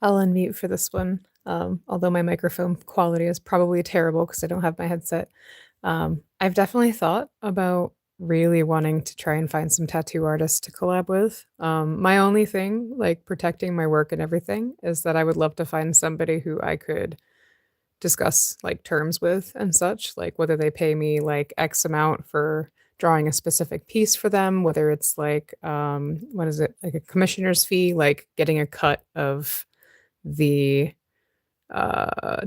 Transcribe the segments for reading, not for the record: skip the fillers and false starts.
I'll unmute for this one. Although my microphone quality is probably terrible because I don't have my headset. I've definitely thought about really wanting to try and find some tattoo artists to collab with. My only thing, like protecting my work and everything, is that I would love to find somebody who I could discuss like terms with and such, like whether they pay me like X amount for drawing a specific piece for them, whether it's like what is it, like a commissioner's fee, like getting a cut of the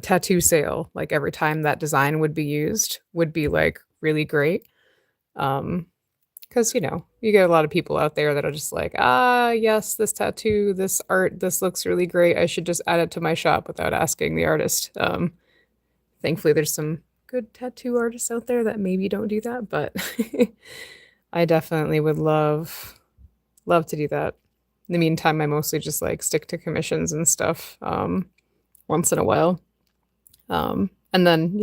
tattoo sale, like every time that design would be used, would be like really great. Um, because you get a lot of people out there that are just like, ah, yes, this tattoo, this art, this looks really great. I should just add it to my shop without asking the artist. Thankfully, there's some good tattoo artists out there that maybe don't do that, but I definitely would love to do that. In the meantime, I mostly just like stick to commissions and stuff once in a while. And then,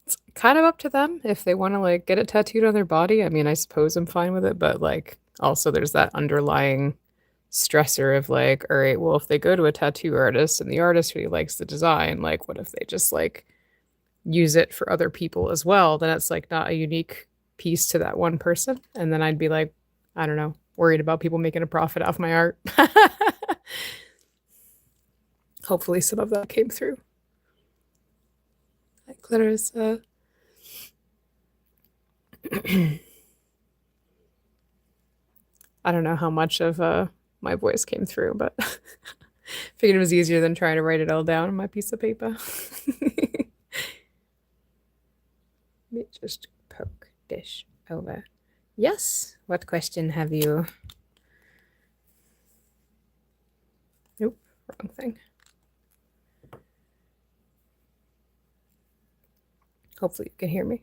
it's kind of up to them if they want to like get it tattooed on their body. I mean, I suppose I'm fine with it, but like also there's that underlying stressor of like, all right, well, if they go to a tattoo artist and the artist really likes the design, like what if they just like use it for other people as well? Then it's like not a unique piece to that one person. And then I'd be like, I don't know, worried about people making a profit off my art. Hopefully some of that came through. Like Clarissa. I don't know how much of my voice came through, but figured it was easier than trying to write it all down on my piece of paper. Let me just poke dish over. Yes. What question have you? Nope, wrong thing. Hopefully you can hear me.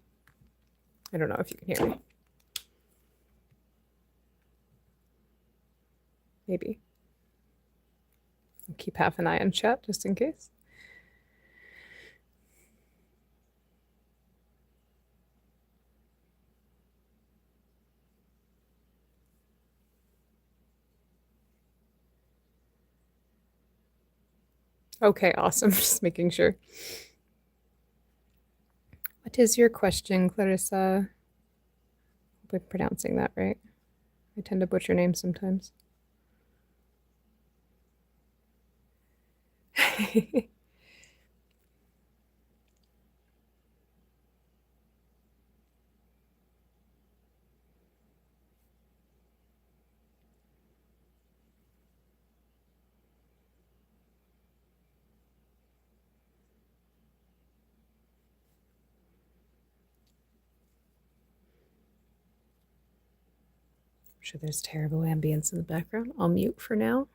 I don't know if you can hear me. Maybe. I'll keep half an eye on chat just in case. Okay, awesome. Just making sure. What is your question, Clarissa? Hope I'm pronouncing that right. I tend to butcher names sometimes. I'm sure there's terrible ambience in the background. I'll mute for now.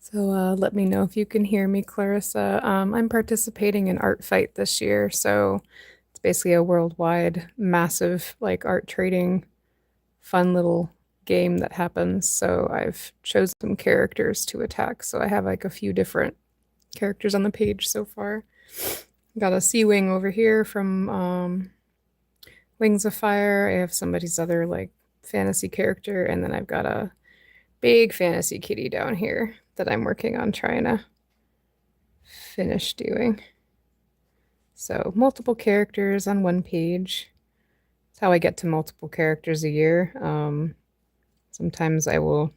So let me know if you can hear me, Clarissa. I'm participating in Artfight this year, so it's basically a worldwide, massive like art trading, fun little game that happens. So I've chosen some characters to attack. So I have like a few different characters on the page so far. Got a Sea Wing over here from Wings of Fire. I have somebody's other like fantasy character, and then I've got a big fantasy kitty down here that I'm working on trying to finish doing. So multiple characters on one page. That's how I get to multiple characters a year. Sometimes I will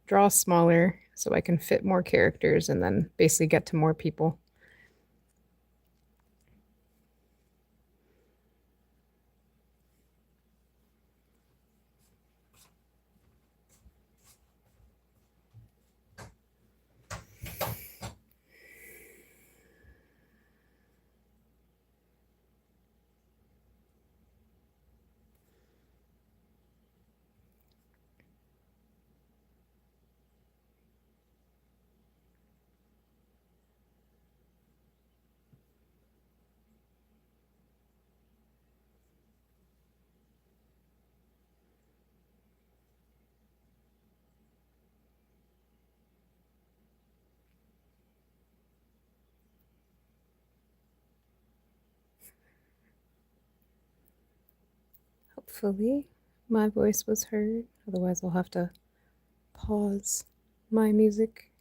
draw smaller so I can fit more characters and then basically get to more people. Hopefully my voice was heard. Otherwise I'll have to pause my music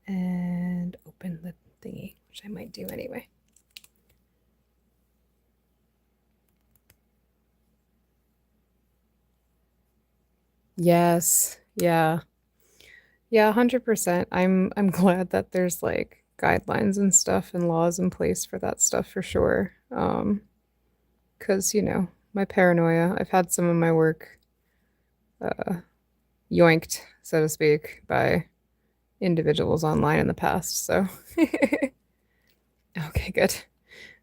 and open the thingy, which I might do anyway. Yes. Yeah. Yeah, 100%. I'm glad that there's like guidelines and stuff and laws in place for that stuff for sure. 'Cause my paranoia, I've had some of my work uh yoinked, so to speak, by individuals online in the past. So, okay, good.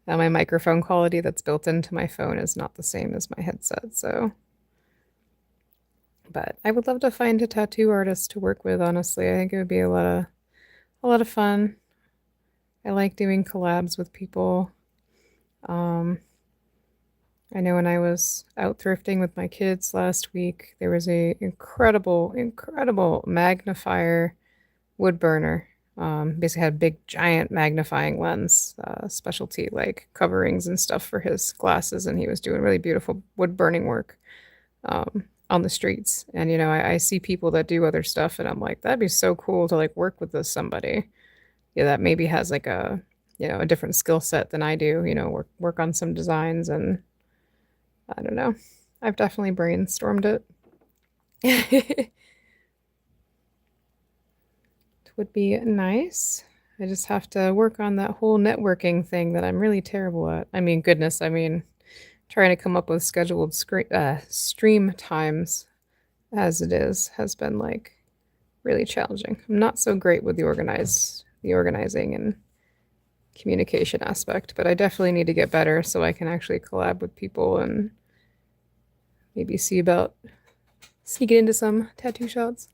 My microphone quality that's built into my phone is not the same as my headset, so. But I would love to find a tattoo artist to work with, honestly. I think it would be a lot of fun. I like doing collabs with people. Um, I know when I was out thrifting with my kids last week, there was a incredible, incredible magnifier wood burner. Basically had a big giant magnifying lens, specialty like coverings and stuff for his glasses, and he was doing really beautiful wood burning work on the streets. And I see people that do other stuff, and I'm like, that'd be so cool to like work with this somebody, yeah, that maybe has like a different skill set than I do. Work on some designs, and I don't know. I've definitely brainstormed it. It would be nice. I just have to work on that whole networking thing that I'm really terrible at. I mean, goodness, trying to come up with scheduled stream times as it is has been like really challenging. I'm not so great with the organizing and communication aspect, but I definitely need to get better so I can actually collab with people and maybe see about sneaking into some tattoo shots.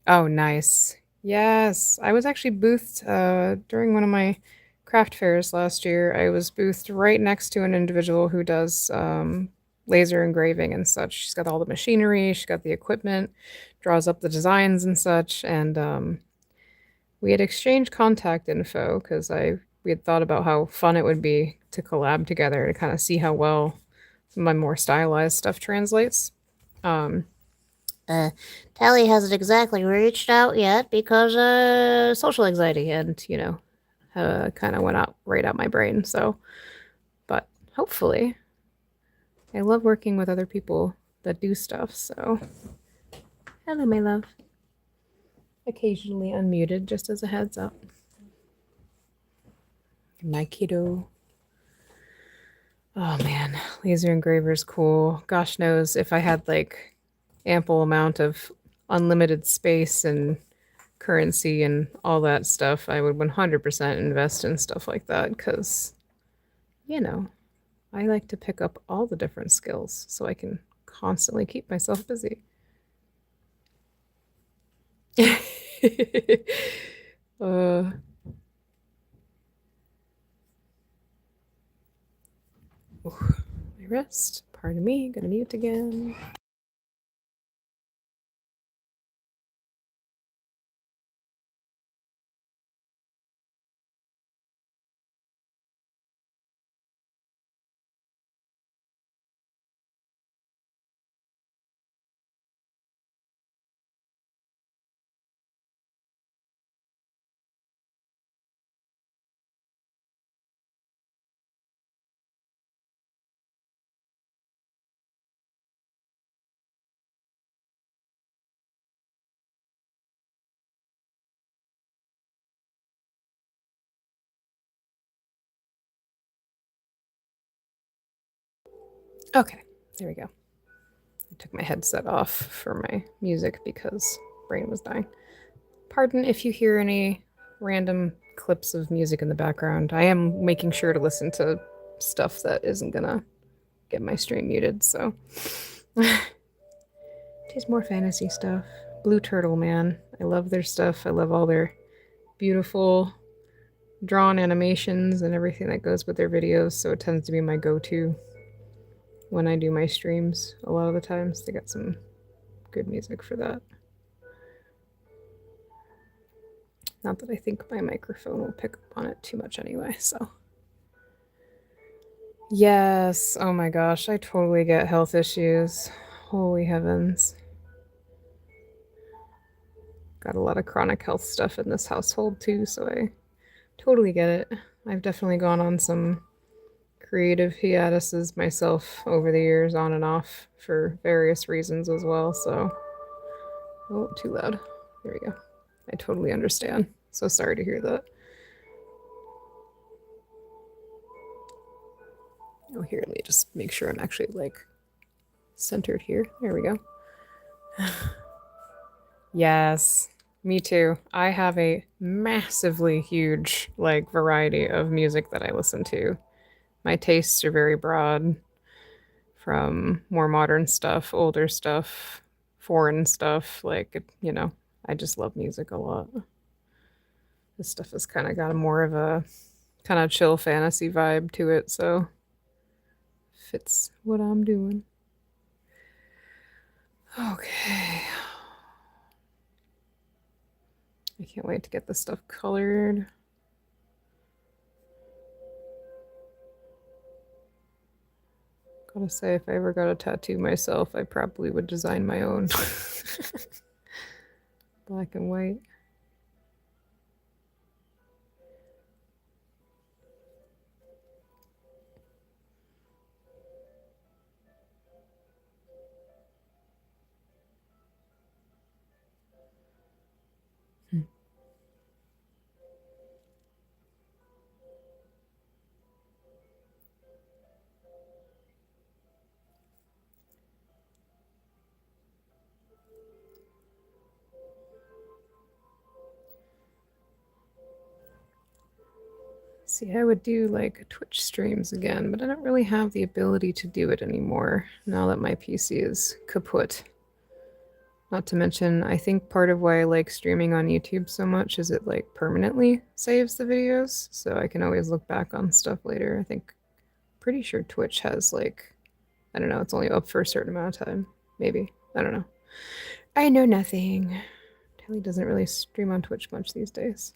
Oh, nice. Yes. I was actually boothed during one of my craft fairs last year. I was boothed right next to an individual who does laser engraving and such. She's got all the machinery, she's got the equipment, draws up the designs and such. And we had exchanged contact info because we had thought about how fun it would be to collab together to kind of see how well my more stylized stuff translates. Um, Uh, Tally hasn't exactly reached out yet because social anxiety and kind of went out right out my brain. So, but hopefully, I love working with other people that do stuff. So, hello, my love. Occasionally unmuted, just as a heads up. Night, kiddo. Oh man, laser engraver's cool. Gosh knows if I had like ample amount of unlimited space and currency and all that stuff, I would 100% invest in stuff like that because, you know, I like to pick up all the different skills so I can constantly keep myself busy. uh, my wrist. Pardon me, gonna mute again. Okay, there we go. I took my headset off for my music because brain was dying. Pardon if you hear any random clips of music in the background. I am making sure to listen to stuff that isn't gonna get my stream muted, so. Just more fantasy stuff. Blue Turtle, man. I love their stuff. I love all their beautiful drawn animations and everything that goes with their videos, so it tends to be my go-to when I do my streams a lot of the times. They got some good music for that. Not that I think my microphone will pick up on it too much anyway, so. Yes, oh my gosh, I totally get health issues. Holy heavens. Got a lot of chronic health stuff in this household too, so I totally get it. I've definitely gone on some creative hiatuses myself over the years, on and off, for various reasons as well, so. Oh, too loud. There we go. I totally understand. So sorry to hear that. Oh, here, let me just make sure I'm actually, like, centered here. There we go. Yes, me too. I have a massively huge, like, variety of music that I listen to. My tastes are very broad, from more modern stuff, older stuff, foreign stuff. Like, you know, I just love music a lot. This stuff has kind of got a more of a kind of chill fantasy vibe to it, so fits what I'm doing. Okay. I can't wait to get this stuff colored. Gotta say, if I ever got a tattoo myself, I probably would design my own. Black and white. See, I would do like Twitch streams again, but I don't really have the ability to do it anymore now that my PC is kaput. Not to mention, I think part of why I like streaming on YouTube so much is it like permanently saves the videos, so I can always look back on stuff later. I think, pretty sure Twitch has like, I don't know, it's only up for a certain amount of time. Maybe. I don't know. I know nothing. Tally doesn't really stream on Twitch much these days.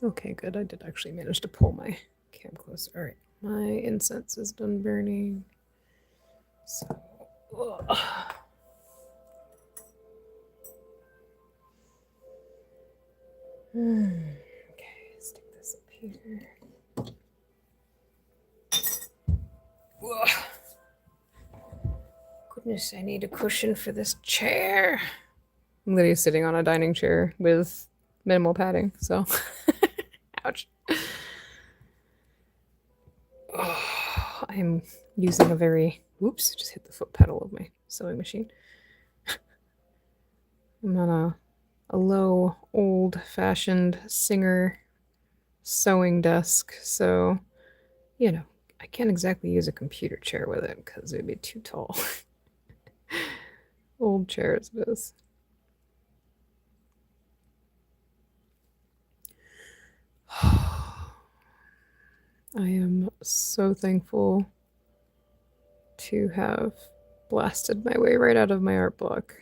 Okay, good. I did actually manage to pull my cam closer. All right, my incense is done burning. So, okay, stick this up here. Goodness, I need a cushion for this chair. I'm literally sitting on a dining chair with minimal padding, so ouch. Oh, I'm using a very, oops, just hit the foot pedal of my sewing machine. I'm on a low, old-fashioned Singer sewing desk, so, you know, I can't exactly use a computer chair with it because it'd be too tall. Old chair as it is. I am so thankful to have blasted my way right out of my art block.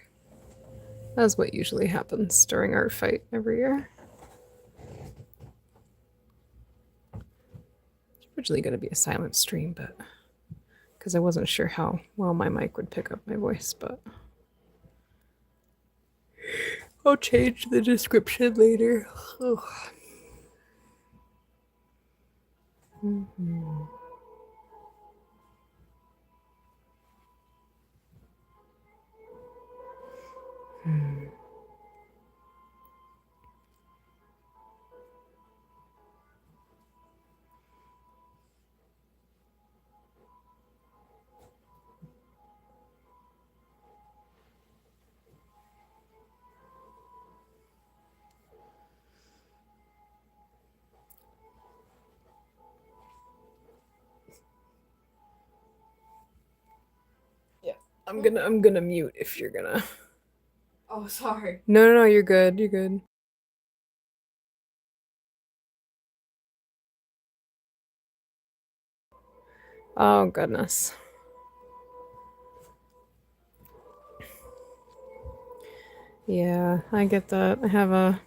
That's what usually happens during art fight every year. It's originally going to be a silent stream, but because I wasn't sure how well my mic would pick up my voice, but I'll change the description later. Oh. Mm-hmm. Hmm. Yeah, I'm gonna mute if you're gonna. Oh, sorry. No, you're good. You're good. Oh goodness. Yeah, I get that. I have a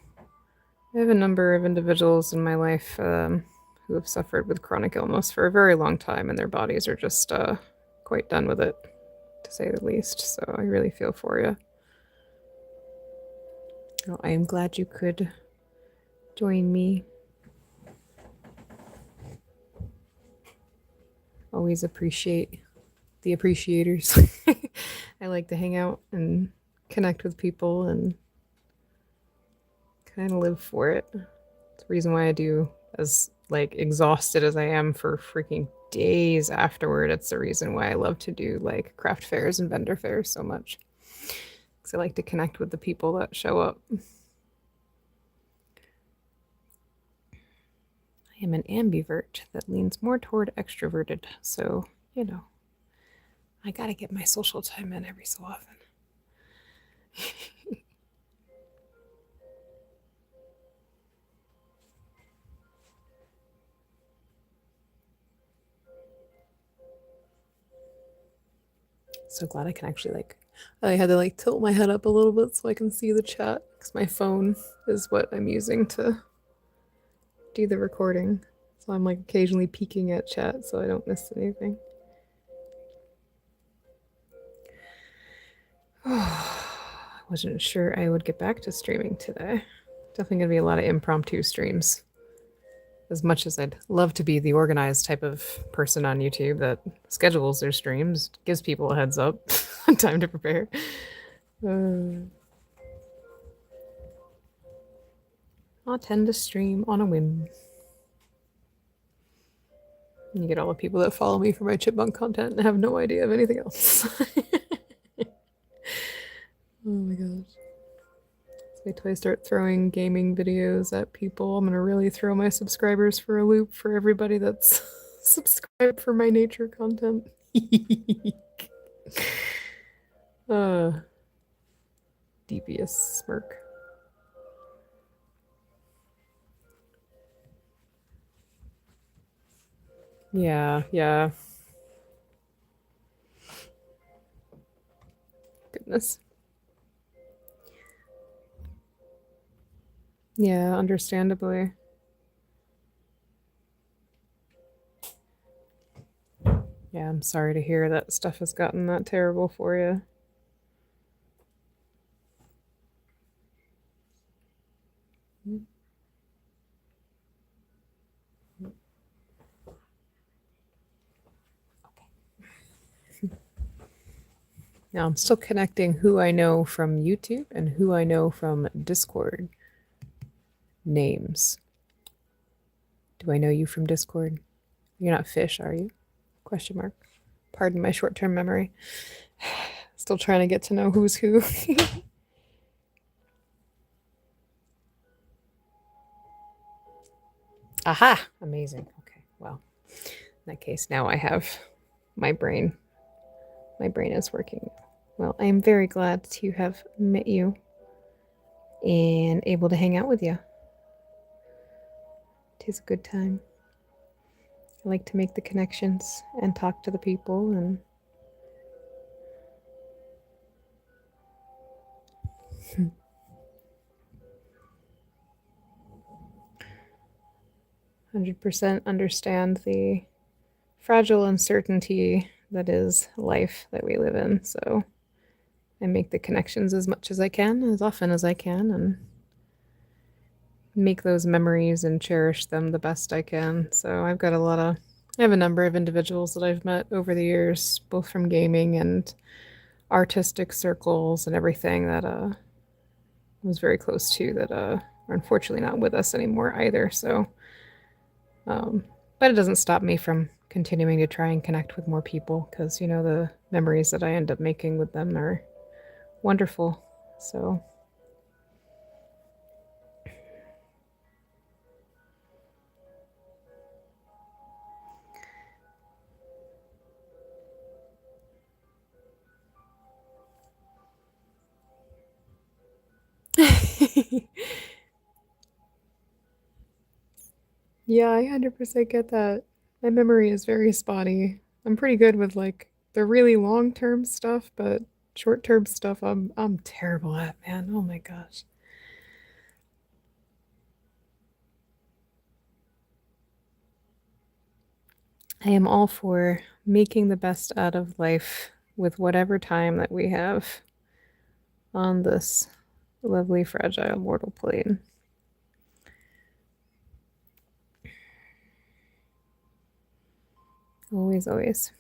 number of individuals in my life who have suffered with chronic illness for a very long time, and their bodies are just quite done with it, to say the least. So I really feel for you. Oh, I am glad you could join me. Always appreciate the appreciators. I like to hang out and connect with people and kind of live for it. It's the reason why I do as like exhausted as I am for freaking days afterward. It's the reason why I love to do like craft fairs and vendor fairs so much. Because I like to connect with the people that show up. I am an ambivert that leans more toward extroverted, so you know, I gotta get my social time in every so often. So glad I can actually like. I had to like tilt my head up a little bit so I can see the chat because my phone is what I'm using to do the recording. So I'm like occasionally peeking at chat so I don't miss anything. I wasn't sure I would get back to streaming today. Definitely gonna be a lot of impromptu streams. As much as I'd love to be the organized type of person on YouTube that schedules their streams, gives people a heads up, time to prepare. I'll tend to stream on a whim. You get all the people that follow me for my chipmunk content and have no idea of anything else. Oh my gosh. Wait till I start throwing gaming videos at people. I'm gonna really throw my subscribers for a loop for everybody that's subscribed for my nature content. uh, devious smirk. Yeah. Goodness. Yeah, understandably. Yeah, I'm sorry to hear that stuff has gotten that terrible for you. Now I'm still connecting who I know from YouTube and who I know from Discord. Names. Do I know you from Discord? You're not Fish, are you? Question mark. Pardon my short-term memory. Still trying to get to know who's who. Aha! Amazing. Okay, well, in that case, now I have my brain. My brain is working. Well, I am very glad to have met you and able to hang out with you. It is a good time. I like to make the connections and talk to the people and 100% understand the fragile uncertainty that is life that we live in. So I make the connections as much as I can, as often as I can, and make those memories and cherish them the best I can. So I have a number of individuals that I've met over the years, both from gaming and artistic circles and everything that was very close to that are unfortunately not with us anymore either. So, but it doesn't stop me from continuing to try and connect with more people because, the memories that I end up making with them are wonderful. So, yeah, I 100% get that. My memory is very spotty. I'm pretty good with like the really long-term stuff, but short-term stuff I'm terrible at, man. Oh my gosh. I am all for making the best out of life with whatever time that we have on this lovely, fragile mortal plane. Always, always.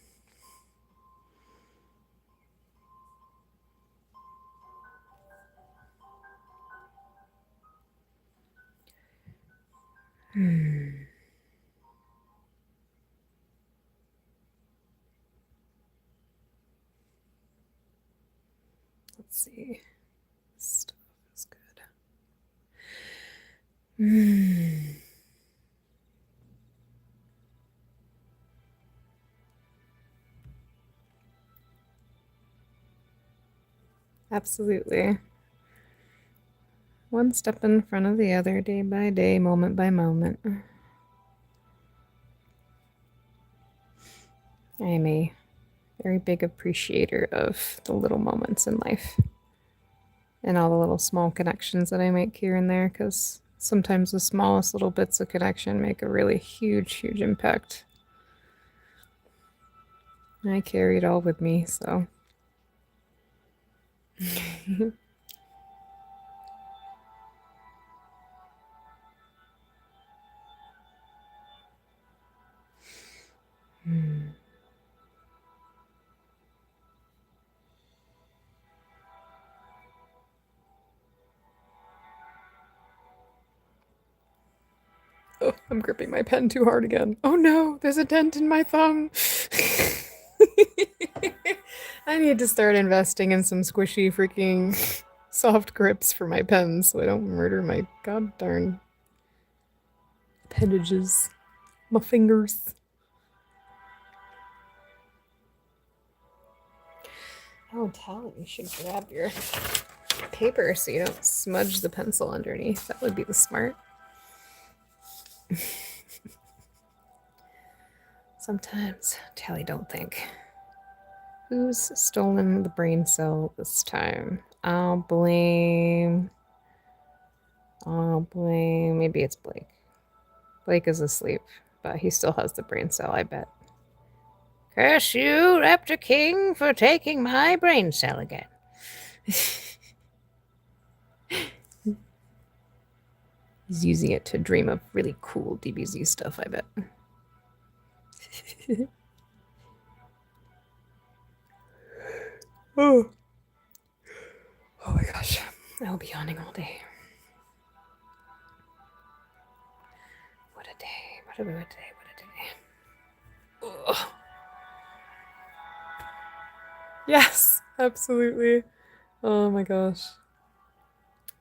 Let's see. Stuff is good. Absolutely. One step in front of the other, day by day, moment by moment. I am a very big appreciator of the little moments in life and all the little small connections that I make here and there because sometimes the smallest little bits of connection make a really huge, huge impact. I carry it all with me, so. Oh, I'm gripping my pen too hard again. Oh no, there's a dent in my thumb. I need to start investing in some squishy freaking soft grips for my pens so I don't murder my god darn appendages. My fingers. Oh, Tally, you should grab your paper so you don't smudge the pencil underneath. That would be the smart. Sometimes Tally don't think. Who's stolen the brain cell this time? I'll blame. Maybe it's Blake. Blake is asleep, but he still has the brain cell, I bet. Curse you, Raptor King, for taking my brain cell again. He's using it to dream of really cool DBZ stuff, I bet. Oh. Oh my gosh. I'll be yawning all day. What a day. What a day. What a day. Ugh. Yes, absolutely. Oh my gosh.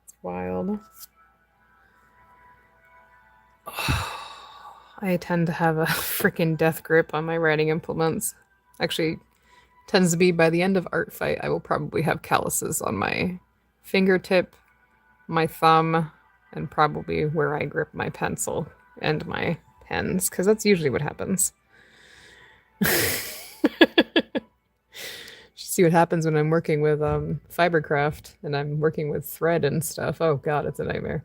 It's wild. I tend to have a freaking death grip on my writing implements. Actually, tends to be by the end of artfight, I will probably have calluses on my fingertip, my thumb, and probably where I grip my pencil and my pens, because that's usually what happens. See what happens when I'm working with fibercraft and I'm working with thread and stuff. Oh god, it's a nightmare.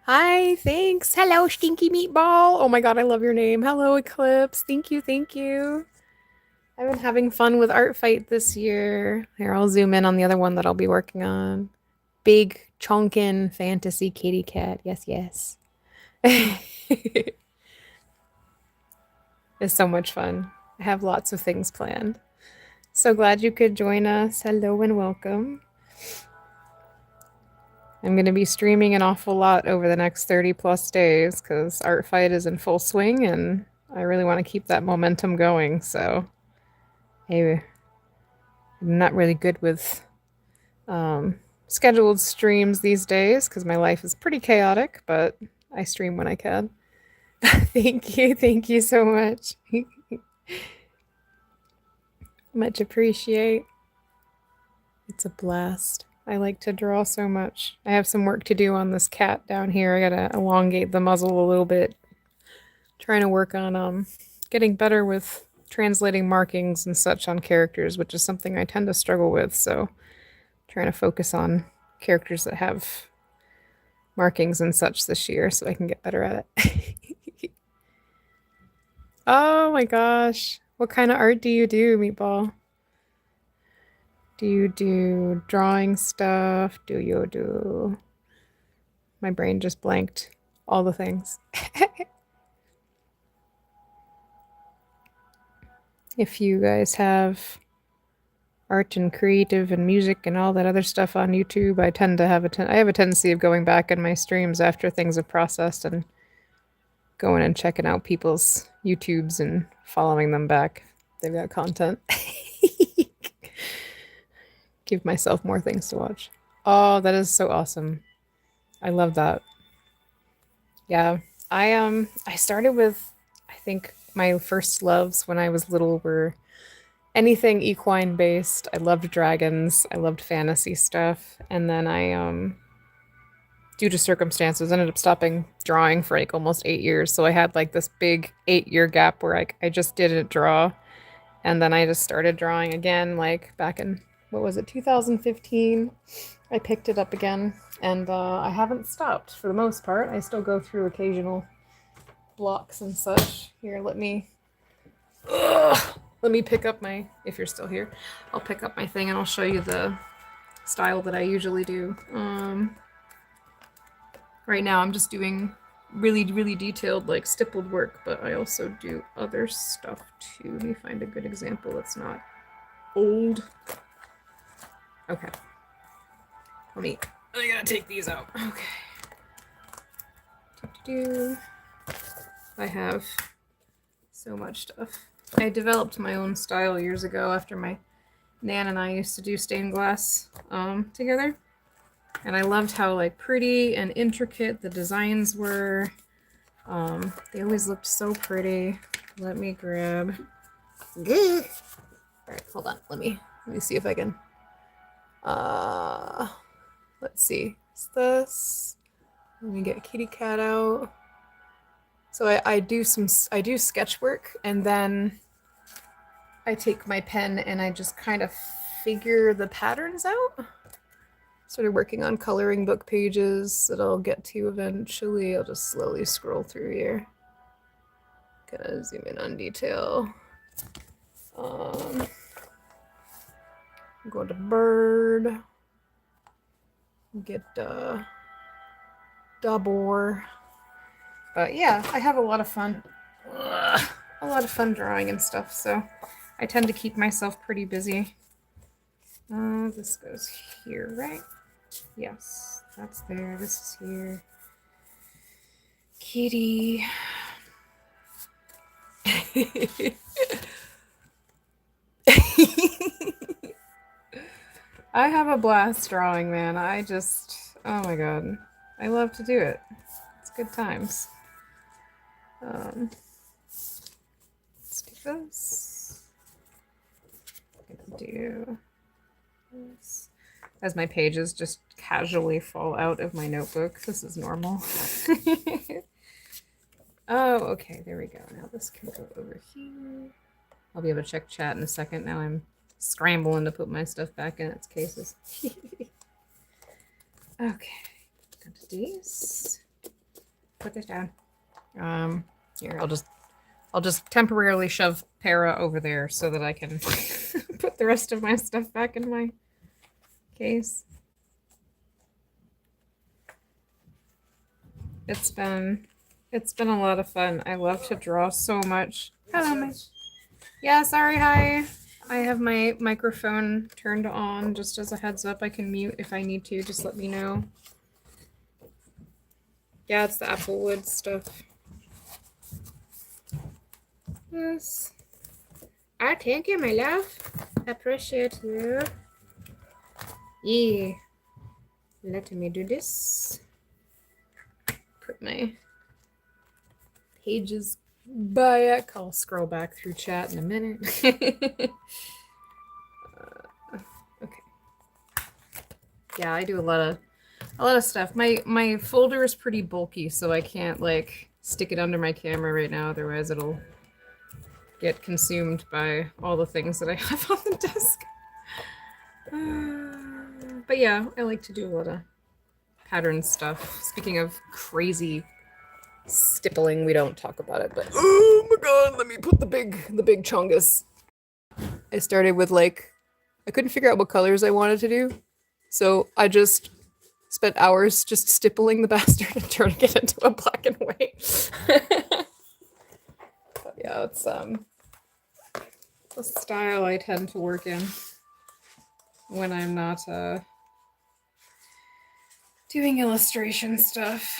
Hi, thanks. Hello, Stinky Meatball. Oh my god, I love your name. Hello, Eclipse. Thank you, thank you. I've been having fun with Artfight this year. Here, I'll zoom in on the other one that I'll be working on. Big chunkin' fantasy kitty cat. Yes, yes. It's so much fun. I have lots of things planned. So glad you could join us. Hello and welcome. I'm going to be streaming an awful lot over the next 30 plus days because Artfight is in full swing and I really want to keep that momentum going. So, hey, I'm not really good with scheduled streams these days because my life is pretty chaotic, but I stream when I can. Thank you so much. Much appreciate. It's a blast. I like to draw so much. I have some work to do on this cat down here. I gotta elongate the muzzle a little bit. Trying to work on getting better with translating markings and such on characters, which is something I tend to struggle with. So trying to focus on characters that have markings and such this year so I can get better at it. Oh my gosh. What kind of art do you do, Meatball? Do you do drawing stuff? Do you do... My brain just blanked. All the things. If you guys have art and creative and music and all that other stuff on YouTube, I tend to have I have a tendency of going back in my streams after things have processed and going and checking out people's YouTubes and following them back. They've got content. Give myself more things to watch. Oh, that is so awesome. I love that. Yeah. I started with, I think my first loves when I was little were anything equine based. I loved dragons. I loved fantasy stuff. And then I due to circumstances ended up stopping drawing for like almost 8 years. So I had like this big 8-year gap where I just didn't draw. And then I just started drawing again like back in, what was it, 2015. I picked it up again and I haven't stopped for the most part. I still go through occasional blocks and such. Here, let me pick up my, if you're still here, I'll pick up my thing and I'll show you the style that I usually do. Right now I'm just doing really, really detailed like stippled work, but I also do other stuff too. Let me find a good example that's not old. Okay. I gotta take these out. Okay. I have so much stuff. I developed my own style years ago after my Nan and I used to do stained glass together. And I loved how like pretty and intricate the designs were. They always looked so pretty. Let me grab. All right, hold on. Let me see if I can. Let's see. Is this? Let me get kitty cat out. So I do sketch work and then I take my pen and I just kind of figure the patterns out. Started working on coloring book pages that I'll get to eventually. I'll just slowly scroll through here. Gotta zoom in on detail. Go to bird. Get Dabor. But yeah, I have a lot of fun. A lot of fun drawing and stuff, so I tend to keep myself pretty busy. This goes here, right? Yes, that's there. This is here. Kitty. I have a blast drawing, man. Oh my god. I love to do it. It's good times. Let's do this. I'm gonna do this. As my pages just casually fall out of my notebook. This is normal. Oh, okay, there we go. Now this can go over here. I'll be able to check chat in a second. Now I'm scrambling to put my stuff back in its cases. Okay, go to these. Put this down. Here, I'll just temporarily shove Para over there so that I can put the rest of my stuff back in my case. It's been a lot of fun. I love to draw so much. Hello, yeah, sorry, hi. I have my microphone turned on just as a heads up. I can mute if I need to. Just let me know. Yeah, it's the Applewood stuff. Yes. Ah, thank you, my love. Appreciate you. Yeah. Let me do this. Put my pages back. I'll scroll back through chat in a minute. Okay. Yeah, I do a lot of stuff. My folder is pretty bulky, so I can't like stick it under my camera right now, otherwise it'll get consumed by all the things that I have on the desk. But yeah, I like to do a lot of pattern stuff. Speaking of crazy stippling, we don't talk about it, but oh my god, let me put the big chungus. I started with like, I couldn't figure out what colors I wanted to do, so I just spent hours just stippling the bastard and turning it into a black and white. But yeah, it's a style I tend to work in when I'm not doing illustration stuff.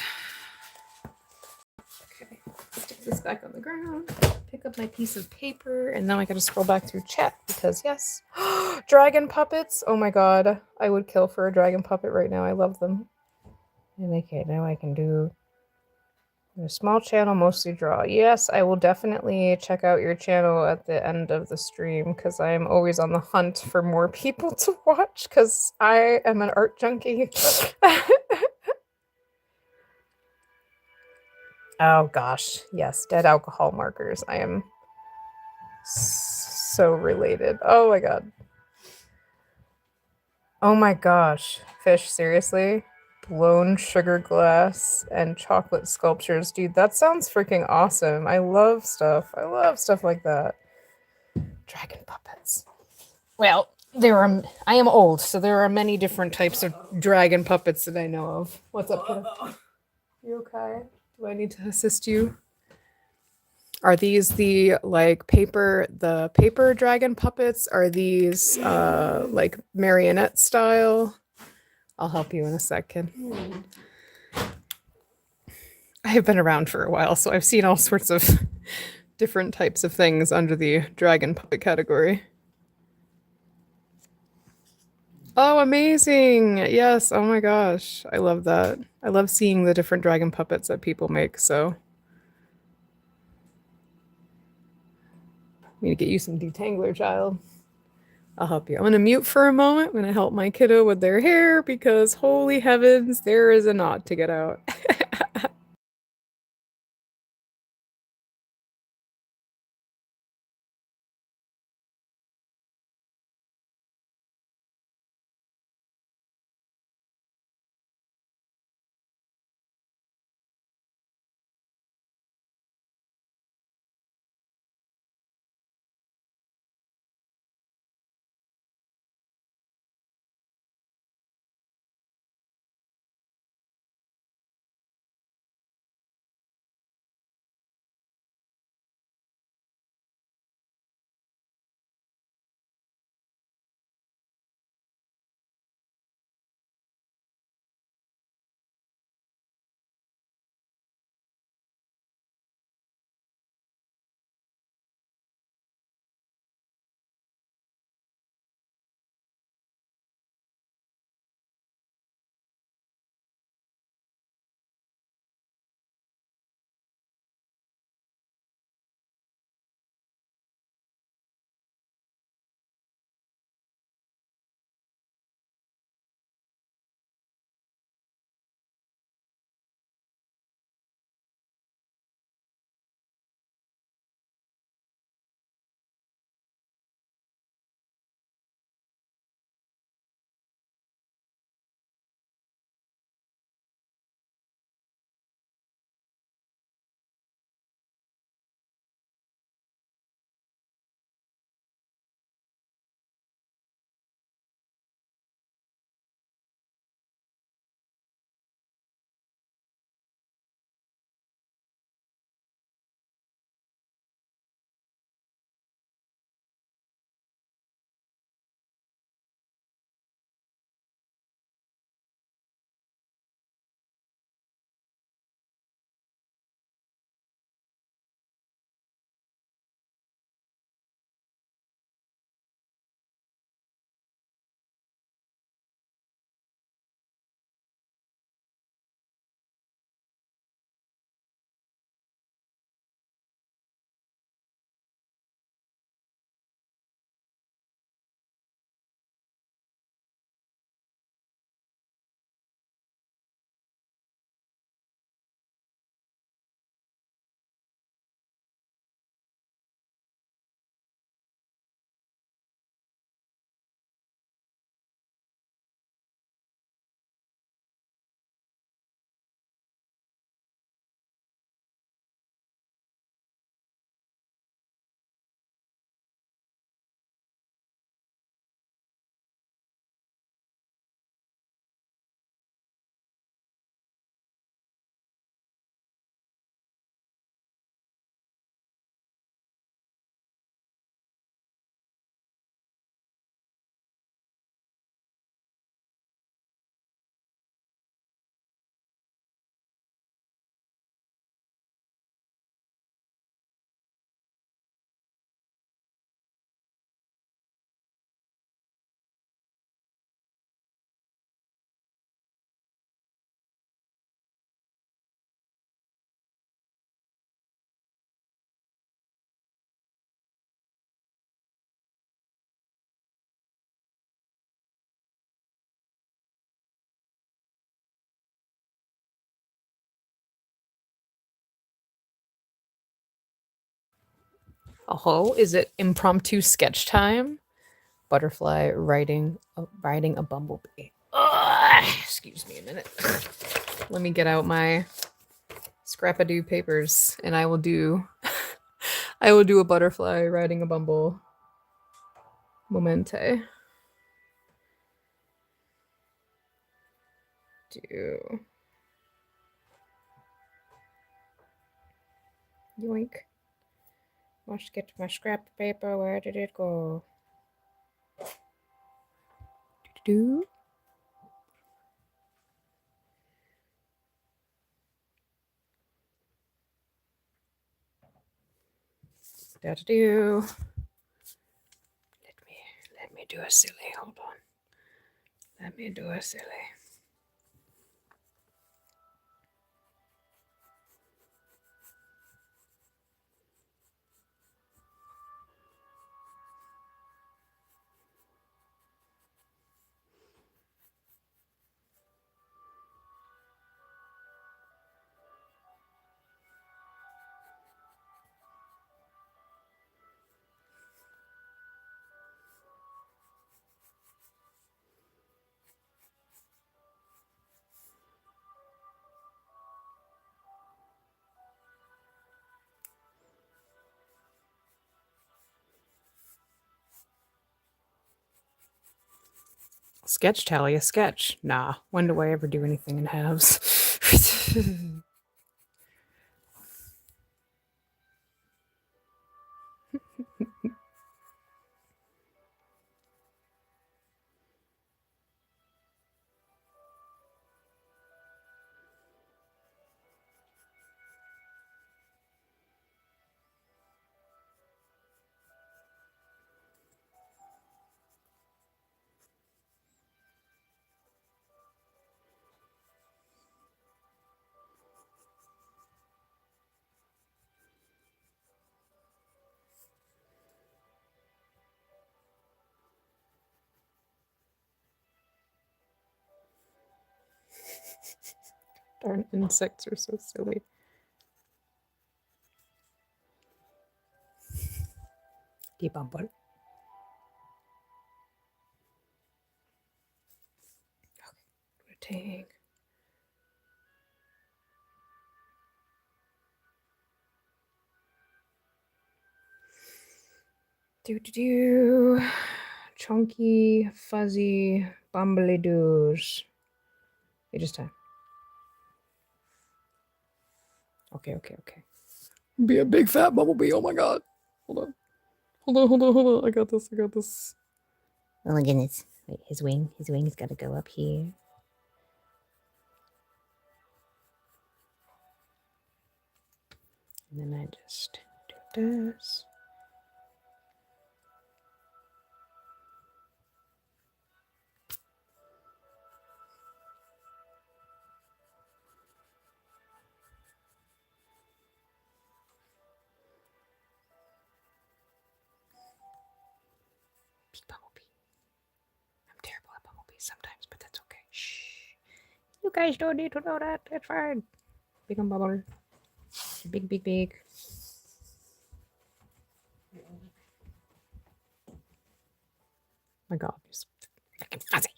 Okay, stick this back on the ground, pick up my piece of paper, and now I gotta scroll back through chat because yes, dragon puppets. Oh my god, I would kill for a dragon puppet right now. I love them. And okay, now I can do a small channel, mostly draw. Yes, I will definitely check out your channel at the end of the stream because I am always on the hunt for more people to watch because I am an art junkie. Oh gosh, yes, dead alcohol markers. I am so related. Oh my god. Oh my gosh. Fish, seriously? Blown sugar glass and chocolate sculptures. Dude, that sounds freaking awesome. I love stuff. I love stuff like that. Dragon puppets. Well, I am old, so there are many different types of dragon puppets that I know of. What's up, kiddo? You okay? Do I need to assist you? Are these the paper dragon puppets? Are these like marionette style? I'll help you in a second. I have been around for a while, so I've seen all sorts of different types of things under the dragon puppet category. Oh, amazing! Yes, oh my gosh. I love that. I love seeing the different dragon puppets that people make, so. I need to get you some detangler, child. I'll help you. I'm gonna mute for a moment. I'm gonna help my kiddo with their hair because holy heavens, there is a knot to get out. Oh, is it impromptu sketch time? Butterfly riding a bumblebee. Ugh, excuse me a minute. Let me get out my scrapadoo papers, and I will do a butterfly riding a bumble momente. Do yoink. Must get my scrap paper. Where did it go? Do. Do. Let me do a silly. Hold on. Let me do a silly. Sketch tally, a sketch. Nah, when do I ever do anything in halves? Darn insects are so silly. Debumble. Okay. Do. Chunky, fuzzy, bumbly doos. It is time. Okay. Be a big fat bumblebee. Oh my god. Hold on. I got this. Oh my goodness. Wait, his wing's gotta go up here. And then I just do this. Big bumblebee. I'm terrible at bumblebees sometimes, but that's okay. Shh. You guys don't need to know that. It's fine. Big on bubble. Big. My god, he's freaking fuzzy.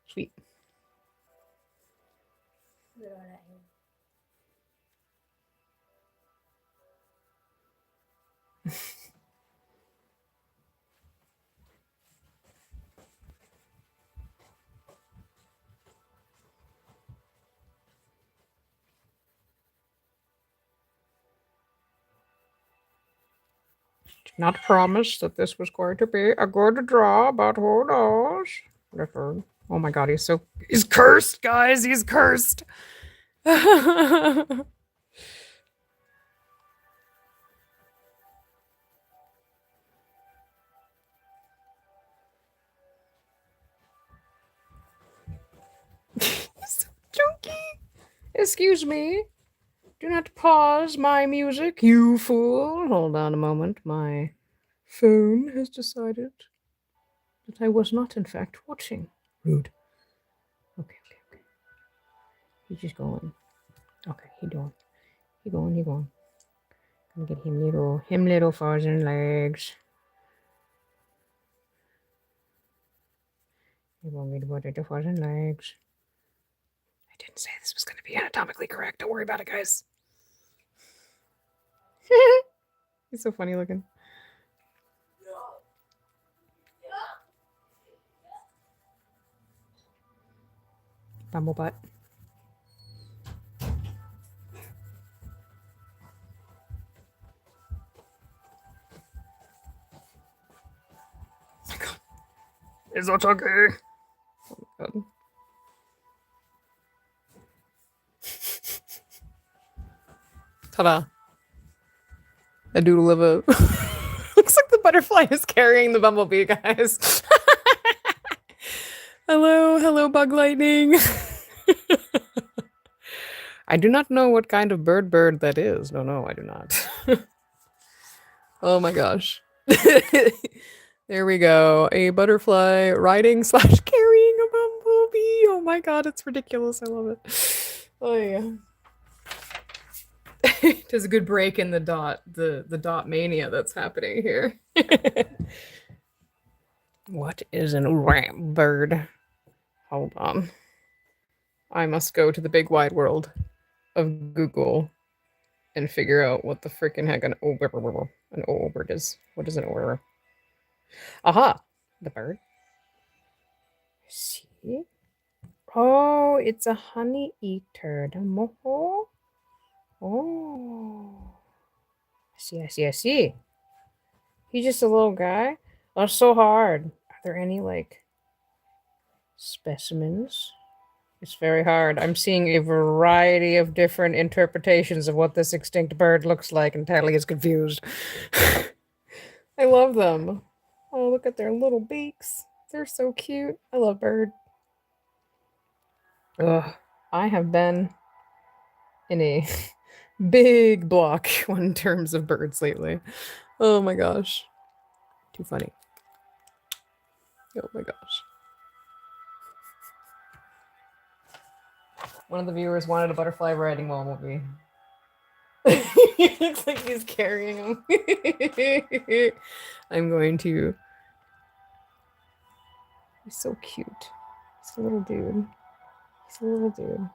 Sweet. Not promise that this was going to be a good draw, but who knows? Clifford. Oh my god, he's cursed, guys. He's cursed. He's so chunky. Excuse me. Do not pause my music, you fool. Hold on a moment. My phone has decided that I was not, in fact, watching. Rude. Okay. He's just going. Okay, he going. Look at him little frozen legs. You want me to put it to frozen legs? I didn't say this was going to be anatomically correct. Don't worry about it, guys. He's so funny looking. Bumblebutt. Is that okay? Oh my god. Ta-da. A doodle of a... Looks like the butterfly is carrying the bumblebee, guys. Hello, bug lightning. I do not know what kind of bird that is. No, I do not. Oh my gosh. There we go. A butterfly riding / carrying a bumblebee. Oh my god, it's ridiculous. I love it. Oh yeah. There's a good break in the dot mania that's happening here. What is an ram bird? Hold on. I must go to the big wide world of Google and figure out what the freaking heck an bird is. What is an owl? Aha! The bird. See? Oh, it's a honey eater. The moho. Oh. I see. He's just a little guy. That's so hard. Are there any, like, specimens? It's very hard. I'm seeing a variety of different interpretations of what this extinct bird looks like, and Tally is confused. I love them. Oh, look at their little beaks. They're so cute. I love bird. Ugh. I have been in a big block in terms of birds lately. Oh my gosh. Too funny. Oh my gosh. One of the viewers wanted a butterfly riding while movie. He looks like he's carrying him. I'm going to... He's so cute. He's a little dude. He's a little dude.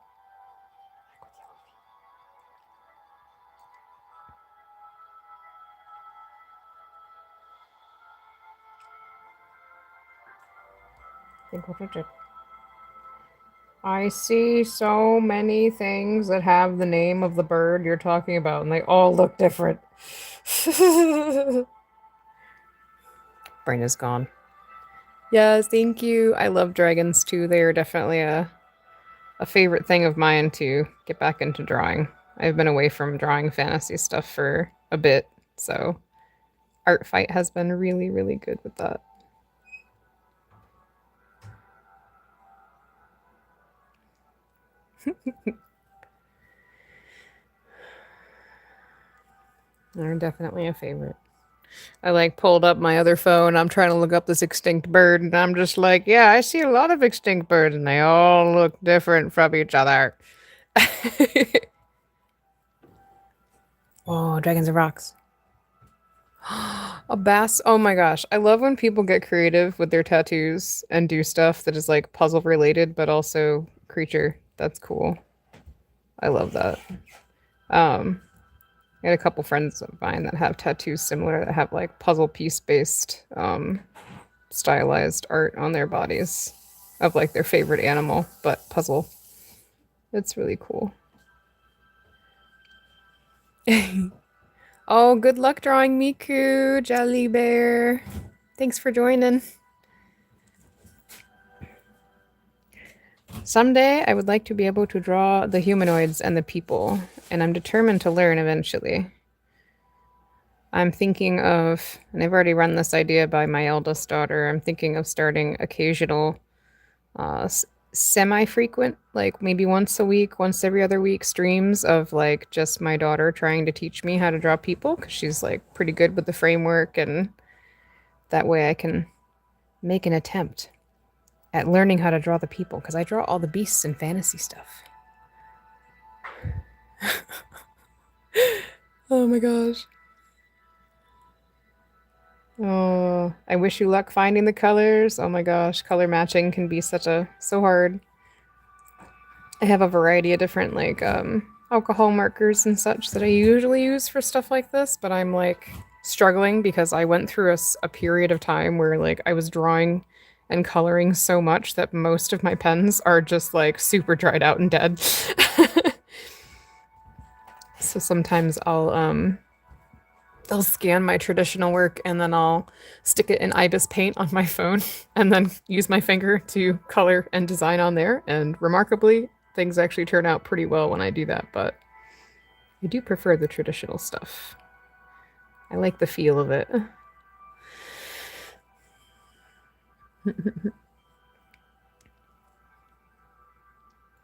I see so many things that have the name of the bird you're talking about, and they all look different. Brain is gone. Yes, thank you. I love dragons too. They are definitely a favorite thing of mine to get back into drawing. I've been away from drawing fantasy stuff for a bit, so artfight has been really, really good with that. They're definitely a favorite. I like pulled up my other phone. I'm trying to look up this extinct bird, and I'm just like, yeah, I see a lot of extinct birds, and they all look different from each other. Oh, dragons and rocks. A bass. Oh my gosh. I love when people get creative with their tattoos and do stuff that is like puzzle related, but also creature. That's cool. I love that. I had a couple friends of mine that have tattoos similar that have like puzzle piece based stylized art on their bodies of like their favorite animal, but puzzle. It's really cool. Oh, good luck drawing Miku, Jelly Bear. Thanks for joining. Someday, I would like to be able to draw the humanoids and the people, and I'm determined to learn eventually. I'm thinking of, and I've already run this idea by my eldest daughter, I'm thinking of starting occasional, semi-frequent, like maybe once a week, once every other week streams of like just my daughter trying to teach me how to draw people, because she's like pretty good with the framework, and that way I can make an attempt at learning how to draw the people, because I draw all the beasts and fantasy stuff. Oh my gosh. Oh, I wish you luck finding the colors. Oh my gosh, color matching can be so hard. I have a variety of different like alcohol markers and such that I usually use for stuff like this, but I'm like struggling because I went through a period of time where like I was drawing and coloring so much that most of my pens are just like super dried out and dead. So sometimes I'll scan my traditional work and then I'll stick it in Ibis Paint on my phone and then use my finger to color and design on there. And remarkably, things actually turn out pretty well when I do that, but I do prefer the traditional stuff. I like the feel of it. Oh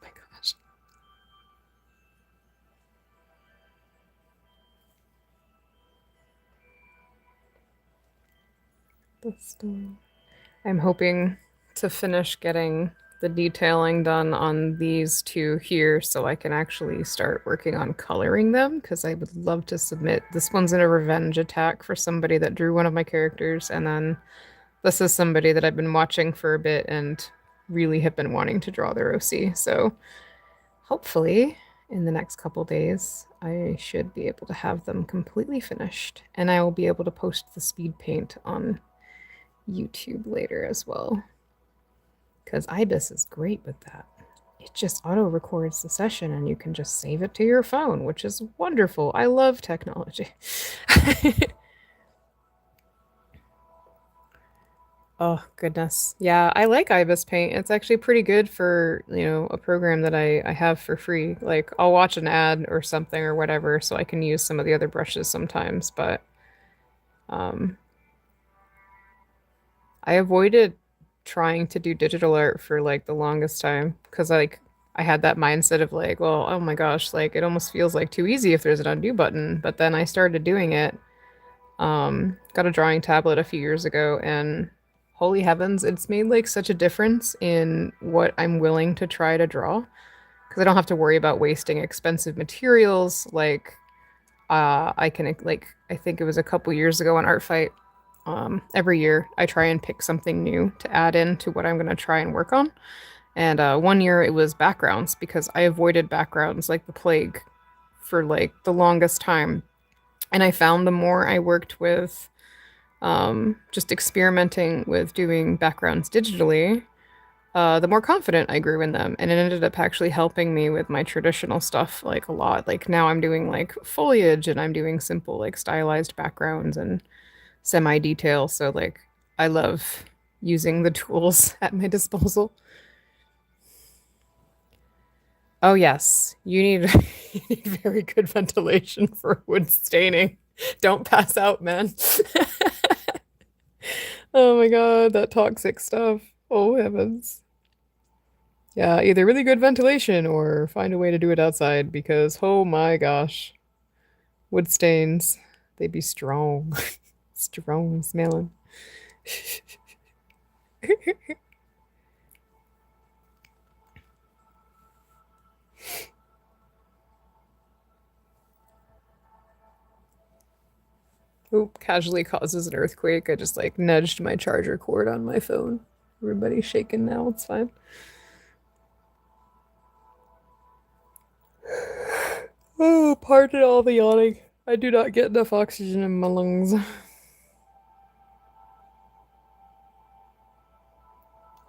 my gosh. I'm hoping to finish getting the detailing done on these two here so I can actually start working on coloring them because I would love to submit. This one's in a revenge attack for somebody that drew one of my characters, and then this is somebody that I've been watching for a bit and really have been wanting to draw their OC. So hopefully in the next couple days, I should be able to have them completely finished, and I will be able to post the speed paint on YouTube later as well. Because Ibis is great with that. It just auto records the session and you can just save it to your phone, which is wonderful. I love technology. Oh, goodness. Yeah, I like Ibis Paint. It's actually pretty good for, a program that I have for free. Like, I'll watch an ad or something or whatever so I can use some of the other brushes sometimes, but um, I avoided trying to do digital art for like the longest time because like I had that mindset of like, well, oh my gosh, like it almost feels like too easy if there's an undo button. But then I started doing it. Got a drawing tablet a few years ago, and holy heavens, it's made like such a difference in what I'm willing to try to draw because I don't have to worry about wasting expensive materials. Like, I can like I think it was a couple years ago on Artfight. Every year I try and pick something new to add in to what I'm going to try and work on. And one year it was backgrounds because I avoided backgrounds like the plague for like the longest time. And I found the more I worked with just experimenting with doing backgrounds digitally, the more confident I grew in them. And it ended up actually helping me with my traditional stuff like a lot. Like now I'm doing like foliage and I'm doing simple like stylized backgrounds and semi-detail. So like I love using the tools at my disposal. Oh yes, you need, you need very good ventilation for wood staining. Don't pass out, man. Oh my god, that toxic stuff. Oh heavens. Yeah, either really good ventilation or find a way to do it outside because oh my gosh. Wood stains, they be strong. Strong smelling. Oop, casually causes an earthquake. I just like nudged my charger cord on my phone. Everybody's shaking now, it's fine. Oh, pardon all the yawning. I do not get enough oxygen in my lungs.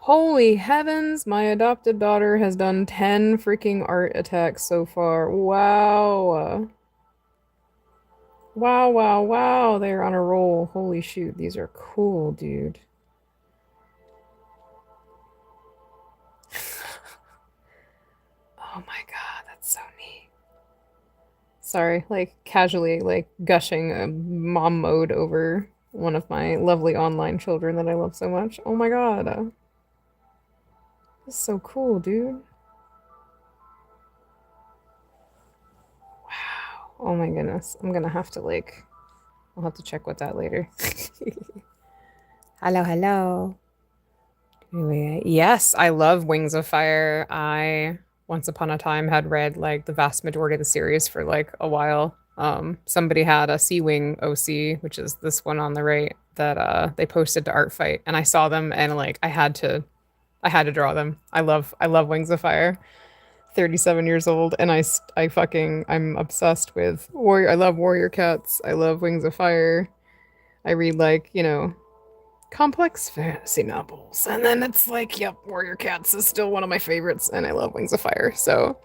Holy heavens, my adopted daughter has done 10 freaking art attacks so far. Wow. Wow, wow, wow. They're on a roll. Holy shoot, these are cool, dude. Oh my god, that's so neat. Sorry, like casually, like gushing mom mode over one of my lovely online children that I love so much. Oh my god. This is so cool, dude. Wow. Oh my goodness. I'm gonna have to like, I'll have to check with that later. Hello, hello. Anyway, yes, I love Wings of Fire. I once upon a time had read like the vast majority of the series for like a while. Somebody had a Sea Wing OC, which is this one on the right, that they posted to Artfight, and I saw them, and like I had to draw them. I love Wings of Fire. 37 years old, and I'm obsessed with warrior. I love warrior cats. I love Wings of Fire. I read, like, complex fantasy novels, and then it's like, yep, warrior cats is still one of my favorites, and I love Wings of Fire. So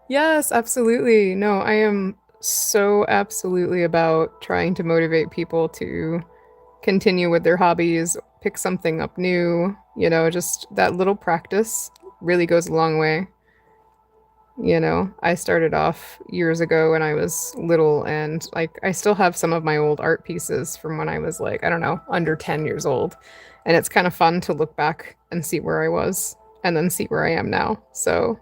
yes, absolutely. No, I am so absolutely about trying to motivate people to continue with their hobbies, pick something up new, just that little practice really goes a long way. I started off years ago when I was little, and like I still have some of my old art pieces from when I was, like, I don't know, under 10 years old. And it's kind of fun to look back and see where I was and then see where I am now. So,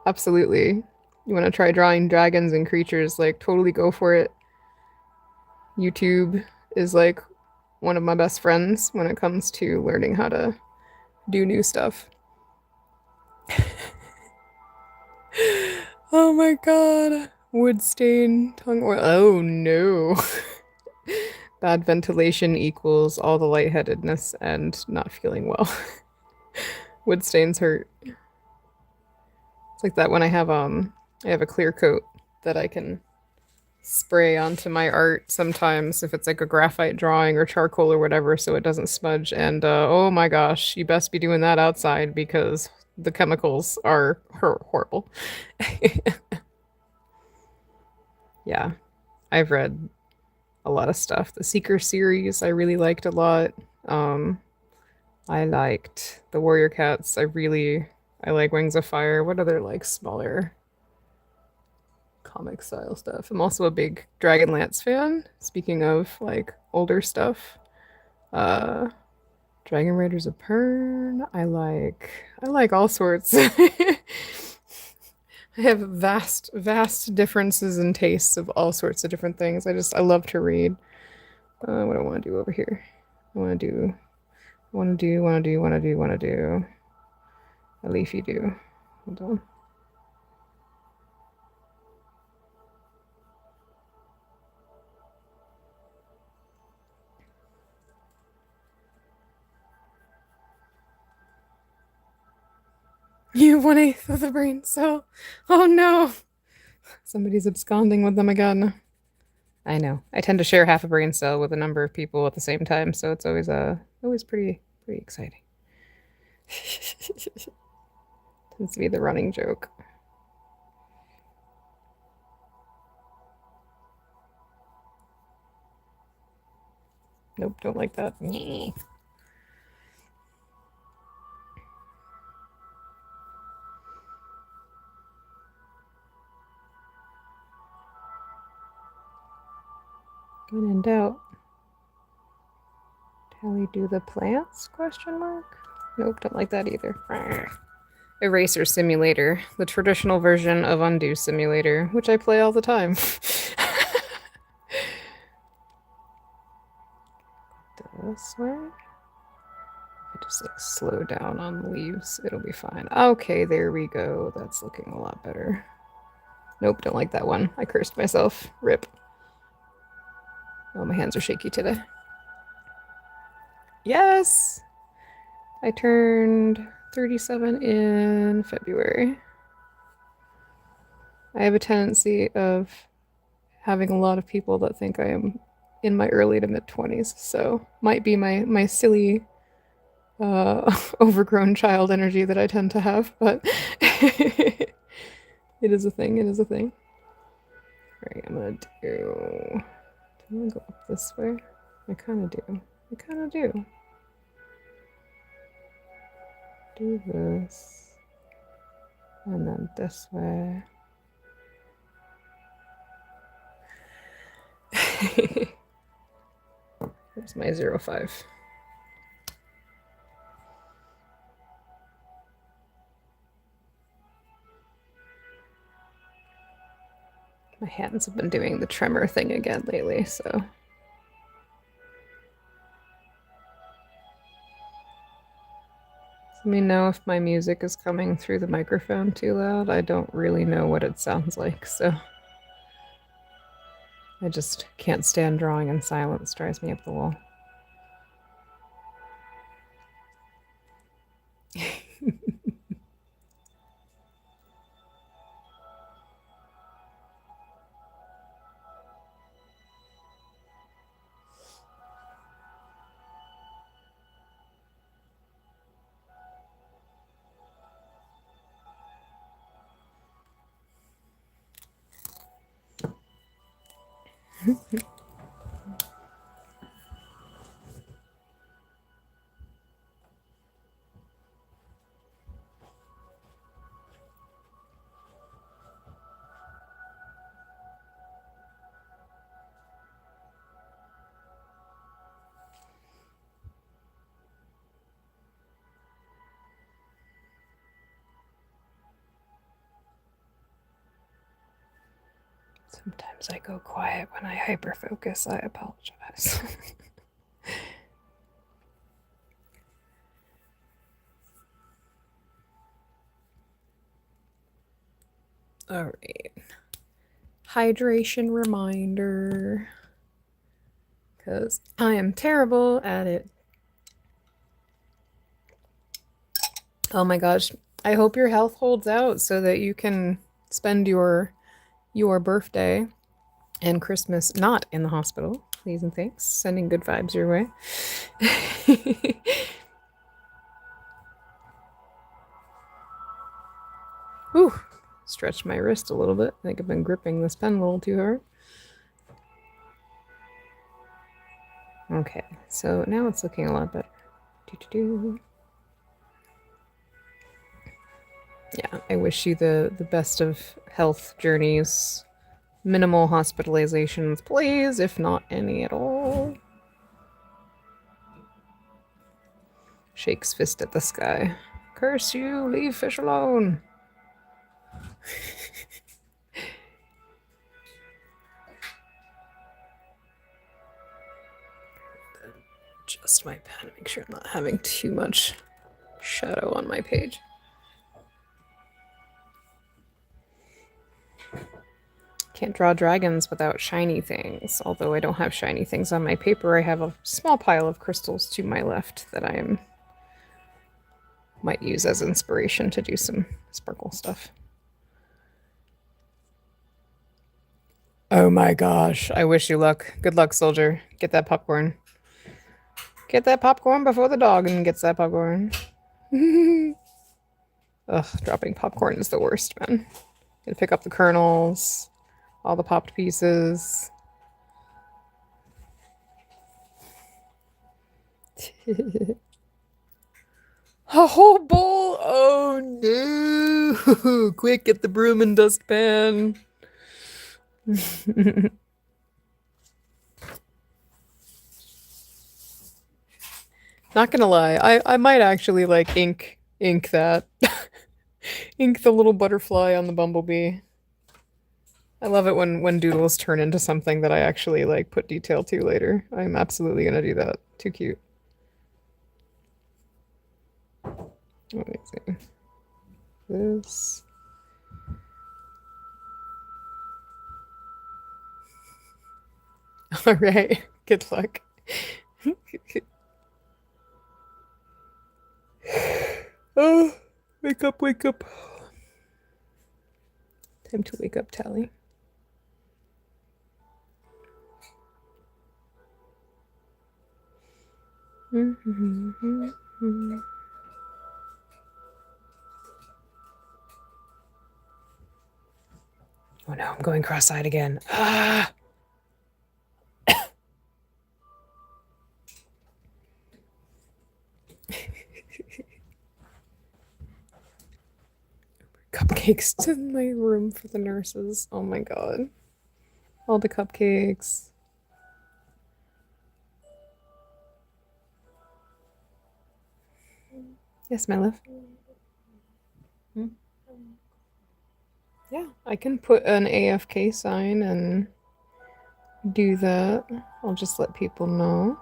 absolutely. You want to try drawing dragons and creatures, like, totally go for it. YouTube is like one of my best friends when it comes to learning how to do new stuff. Oh my god. Wood stain, tongue oil. Oh no. Bad ventilation equals all the lightheadedness and not feeling well. Wood stains hurt. It's like that when I have a clear coat that I can spray onto my art sometimes if it's like a graphite drawing or charcoal or whatever, so it doesn't smudge. And oh my gosh, you best be doing that outside because the chemicals are horrible. Yeah, I've read a lot of stuff. The Seeker series I really liked a lot. I liked the Warrior Cats. I like Wings of Fire. What other, like, smaller comic style stuff? I'm also a big Dragonlance fan. Speaking of, like, older stuff. Dragon Raiders of Pern. I like all sorts. I have vast differences in tastes of all sorts of different things. I love to read. What do I want to do over here? I want to do a leafy do. Hold on. You have 1/8 of the brain cell. Oh no. Somebody's absconding with them again. I know. I tend to share half a brain cell with a number of people at the same time, so it's always pretty exciting. Tends to be the running joke. Nope, don't like that. When in doubt. Tally do the plants? Question mark. Nope, don't like that either. Eraser Simulator, the traditional version of Undo Simulator, which I play all the time. This way. If I just, like, slow down on the leaves, it'll be fine. Okay, there we go. That's looking a lot better. Nope, don't like that one. I cursed myself. Rip. Oh, my hands are shaky today. Yes! I turned 37 in February. I have a tendency of having a lot of people that think I am in my early to mid-20s, so might be my silly overgrown child energy that I tend to have, but it is a thing. Alright, I'm gonna do go up this way? I kind of do. Do this. And then this way. Here's my 05. My hands have been doing the tremor thing again lately, so. Let me know if my music is coming through the microphone too loud. I don't really know what it sounds like, so I just can't stand drawing in silence. Drives me up the wall. Sometimes I go quiet when I hyperfocus. I apologize. All right. Hydration reminder. Because I am terrible at it. Oh my gosh. I hope your health holds out so that you can spend your birthday and Christmas not in the hospital. Please and thanks. Sending good vibes your way. Whew. Stretched my wrist a little bit. I think I've been gripping this pen a little too hard. Okay, so now it's looking a lot better. Yeah, I wish you the best of health journeys. Minimal hospitalizations, please, if not any at all. Shakes fist at the sky. Curse you, leave fish alone. Adjust my pen, make sure I'm not having too much shadow on my page. Can't draw dragons without shiny things. Although I don't have shiny things on my paper, I have a small pile of crystals to my left that I might use as inspiration to do some sparkle stuff. Oh my gosh, I wish you luck. Good luck, soldier. Get that popcorn. Get that popcorn before the dog gets that popcorn. Ugh, dropping popcorn is the worst, man. Gotta pick up the kernels. All the popped pieces. A whole bowl? Oh no! Quick, get the broom and dustpan. Not gonna lie, I might actually like ink that. Ink the little butterfly on the bumblebee. I love it when doodles turn into something that I actually like put detail to later. I'm absolutely gonna do that. Too cute. Let me see. This. All right. Good luck. Oh, wake up, wake up. Time to wake up, Tally. Oh no, I'm going cross-eyed again. Ah! Cupcakes to my room for the nurses. Oh my god. All the cupcakes. Yes, my love. Yeah, I can put an AFK sign and do that. I'll just let people know.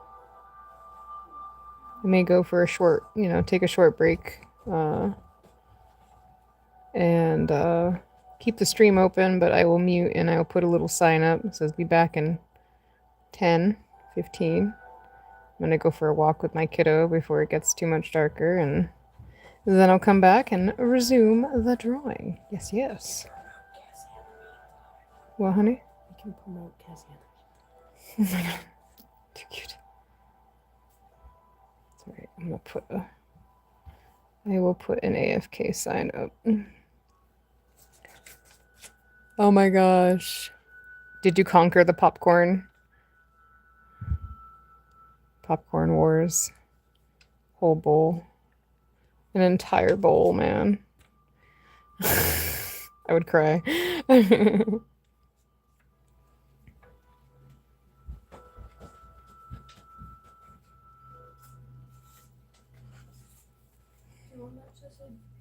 I may go for a short, take a short break uh, and keep the stream open, but I will mute and I will put a little sign up. It says be back in 10, 15. I'm gonna go for a walk with my kiddo before it gets too much darker, and then I'll come back and resume the drawing. Yes, yes. Well, honey? You can promote Cassian. Oh my god. Too cute. Alright, I'm gonna put a... I will put an AFK sign up. Oh my gosh. Did you conquer the popcorn? Popcorn wars. Whole bowl. An entire bowl, man. I would cry.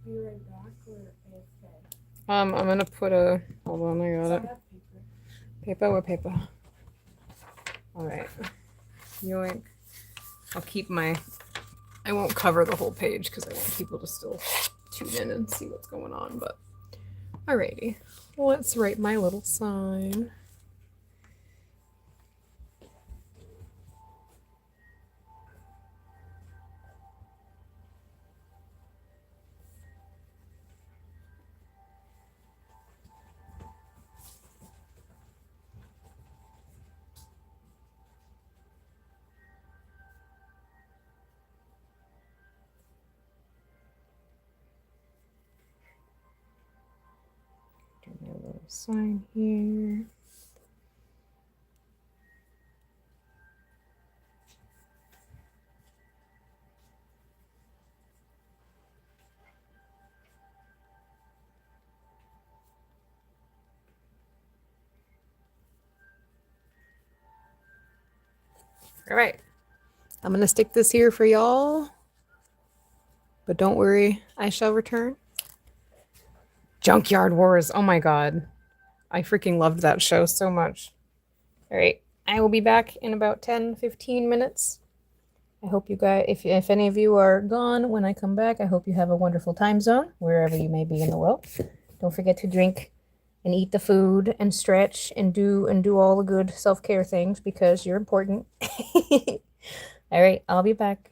Be right back or AFK? I'm gonna put a... Hold on, I got it. Paper or paper? Alright. Yoink. I'll keep my... I won't cover the whole page because I want people to still tune in and see what's going on, but... Alrighty. Let's write my little sign. Do my little sign here. All right. I'm going to stick this here for y'all. But don't worry, I shall return. Junkyard Wars. Oh my god. I freaking loved that show so much. All right. I will be back in about 10-15 minutes. I hope you guys, if any of you are gone when I come back, I hope you have a wonderful time zone wherever you may be in the world. Don't forget to drink and eat the food and stretch and do all the good self-care things because you're important. All right, I'll be back.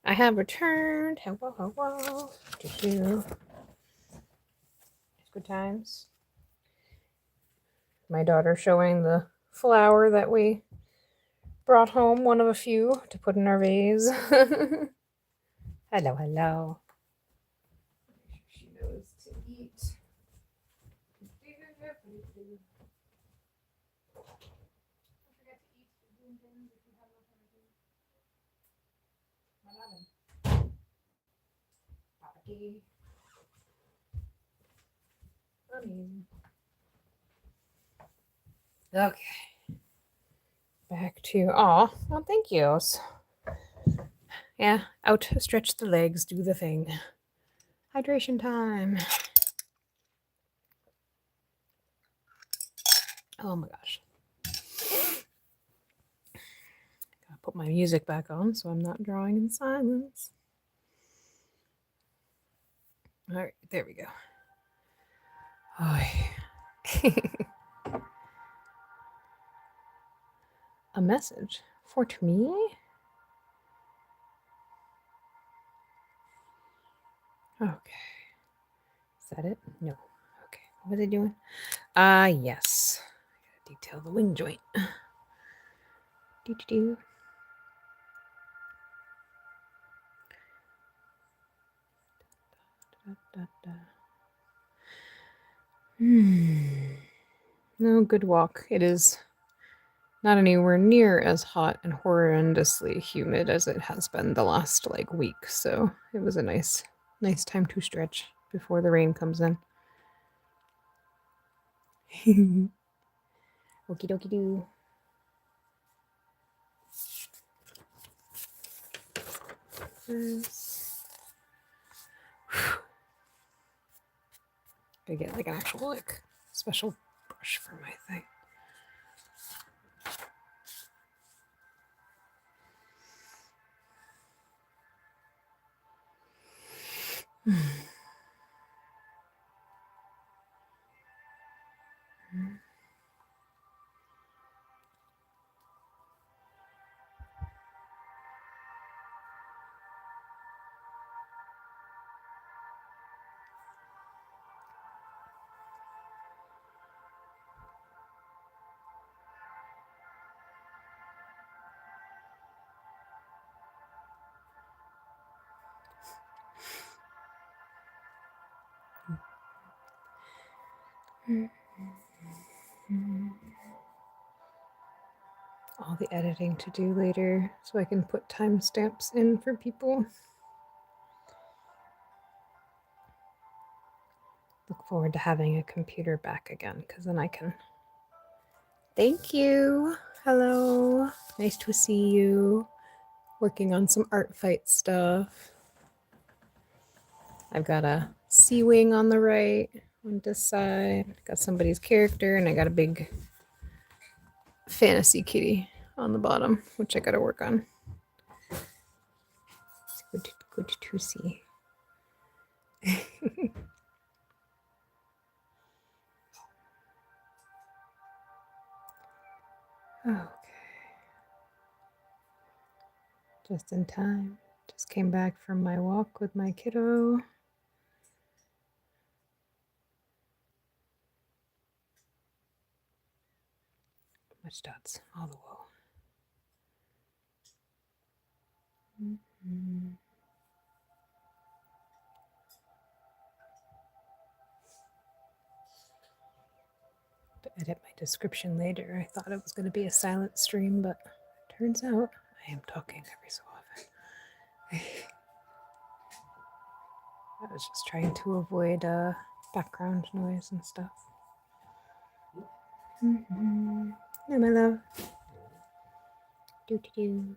I have returned. Hello, hello. It's good times. My daughter showing the flower that we brought home, one of a few, to put in our vase. Hello, hello. She knows to eat. Don't forget to eat the green things if you have no time to. My lemon. Papaky. Amazing. Okay. Back to, oh, well, thank you. Yeah, outstretch the legs, do the thing. Hydration time. Oh my gosh. Gotta put my music back on so I'm not drawing in silence. All right, there we go. Oh, a message for to me? Okay. Is that it? No. Okay. What was I doing? Yes. Gotta detail the wing joint. Do. No, good walk. It is not anywhere near as hot and horrendously humid as it has been the last like week. So it was a nice time to stretch before the rain comes in. Okie dokie doo. Gotta get like an actual like special brush for my thing. All the editing to do later so I can put timestamps in for people. Look forward to having a computer back again because then I can. Thank you. Hello. Nice to see you. Working on some art fight stuff. I've got a sea wing on the right, on this side. Got somebody's character, and I got a big fantasy kitty on the bottom, which I got to work on. It's good to see. Okay. Just in time. Just came back from my walk with my kiddo. Much dots all the way. To edit my description later. I thought it was going to be a silent stream, but it turns out I am talking every so often. I was just trying to avoid background noise and stuff. Hey, my love. Do.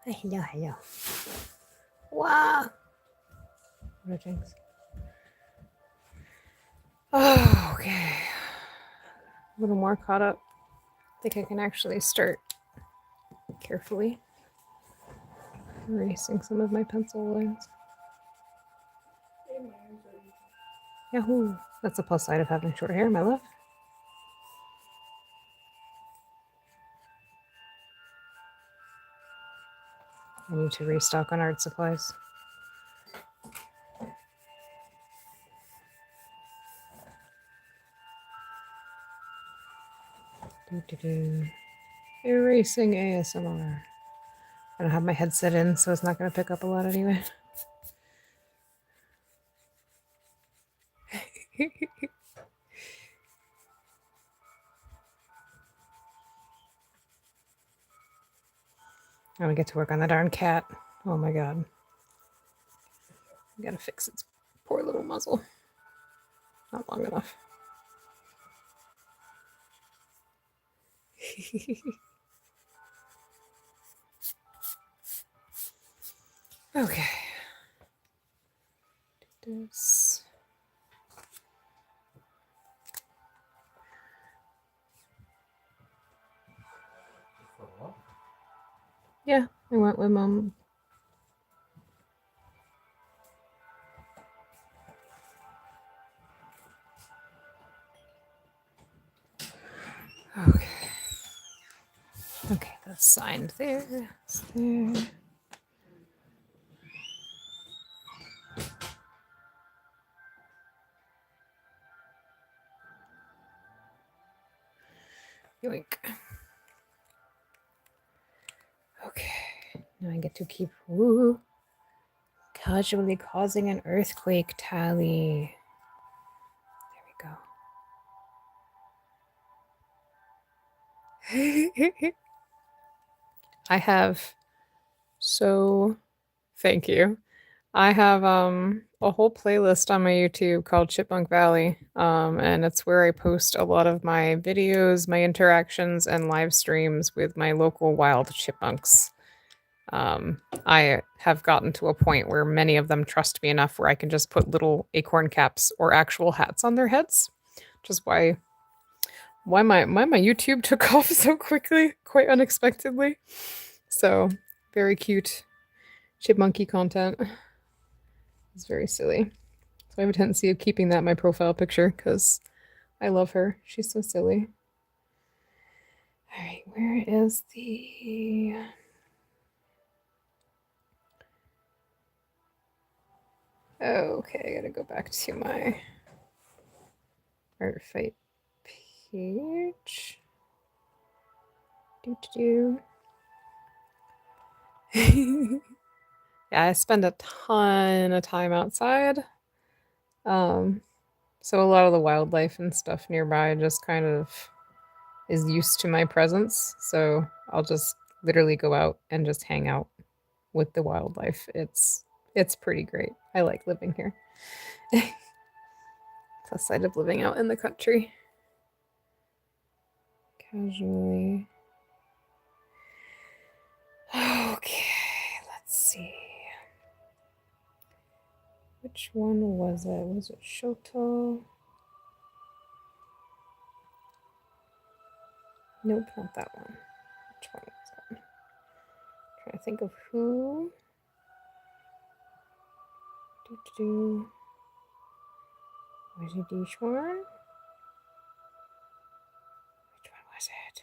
Hello. Wow. What a jinx. Oh, okay. A little more caught up. I think I can actually start carefully erasing some of my pencil lines. Yahoo! That's the plus side of having short hair, my love. I need to restock on art supplies. Erasing ASMR. I don't have my headset in, so it's not going to pick up a lot anyway. I'm gonna get to work on the darn cat. Oh my god. I gotta fix its poor little muzzle. Not long enough. Okay. This. Yeah, I went with Mom. Okay. Okay, that's signed there. That's there. Yoink. Okay. Now I get to keep casually causing an earthquake tally. There we go. I have thank you. I have a whole playlist on my YouTube called Chipmunk Valley. And it's where I post a lot of my videos, my interactions, and live streams with my local wild chipmunks. I have gotten to a point where many of them trust me enough where I can just put little acorn caps or actual hats on their heads. Just why my YouTube took off so quickly, quite unexpectedly. So very cute chipmunky content. It's very silly. So I have a tendency of keeping that in my profile picture because I love her. She's so silly. All right, where is the... Okay, I gotta go back to my artfight page. Yeah, I spend a ton of time outside. So a lot of the wildlife and stuff nearby just kind of is used to my presence. So I'll just literally go out and just hang out with the wildlife. It's pretty great. I like living here. Plus side of living out in the country. Casually. Okay, let's see. Which one was it? Was it Shoto? Nope, not that one. Which one was that? Trying to think of who. Was it this one? Which one was it?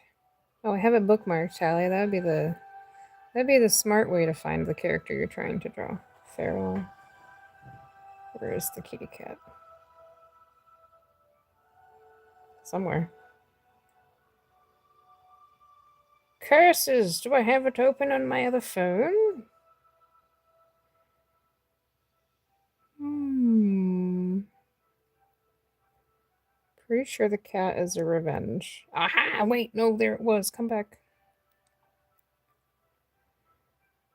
Oh, I have it bookmarked, Tally. That'd be the smart way to find the character you're trying to draw. Feral. Where is the kitty cat? Somewhere. Curses! Do I have it open on my other phone? Pretty sure the cat is a revenge. Aha! Wait, no, there it was. Come back.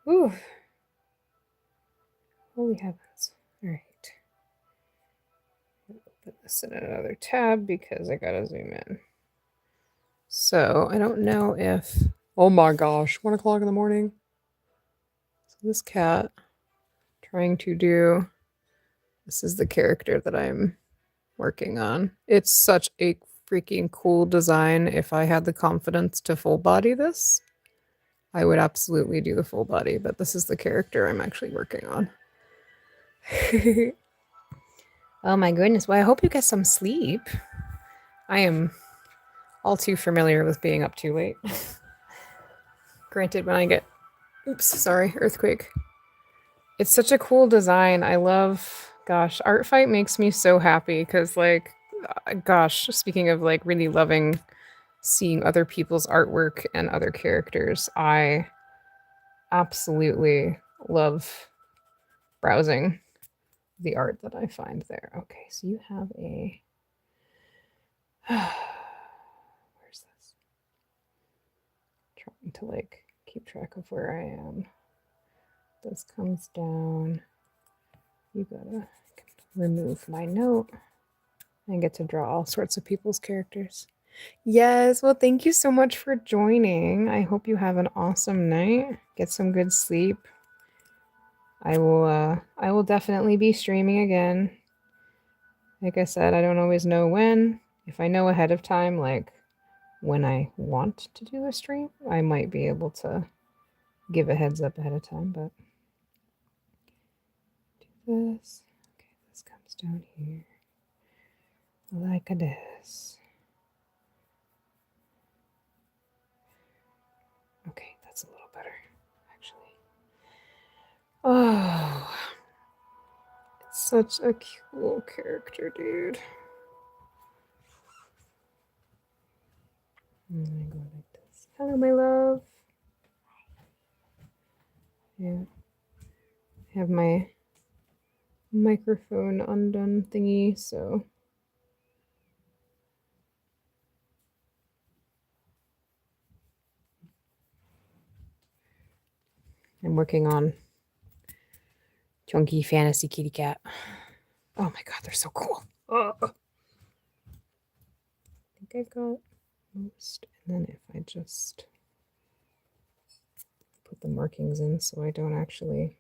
Ooh. Holy heavens. Alright. Put this in another tab because I gotta zoom in. So, I don't know if... Oh my gosh, 1 o'clock in the morning. So this cat, trying to do... This is the character that I'm working on. It's such a freaking cool design. If I had the confidence to full body this, I would absolutely do the full body, but this is the character I'm actually working on. Oh my goodness. Well, I hope you get some sleep. I am all too familiar with being up too late. Granted, when I get Oops, sorry, earthquake. It's such a cool design. I love, gosh, Artfight makes me so happy because, like, gosh, speaking of like really loving seeing other people's artwork and other characters, I absolutely love browsing the art that I find there. Okay, so you have a. Where's this? Trying to like keep track of where I am. This comes down. You gotta remove my note. I get to draw all sorts of people's characters. Yes, well, thank you so much for joining. I hope you have an awesome night. Get some good sleep. I will definitely be streaming again. Like I said, I don't always know when. If I know ahead of time, like when I want to do a stream, I might be able to give a heads up ahead of time, but do this. Okay, this comes down here. Like this. Okay, that's a little better, actually. Oh, it's such a cool character, dude. I'm gonna go like this. Hello, my love. Yeah. I have my microphone undone thingy, so I'm working on Chunky Fantasy Kitty Cat. Oh my god, they're so cool. Oh. I think I got most. And then if I just put the markings in so I don't actually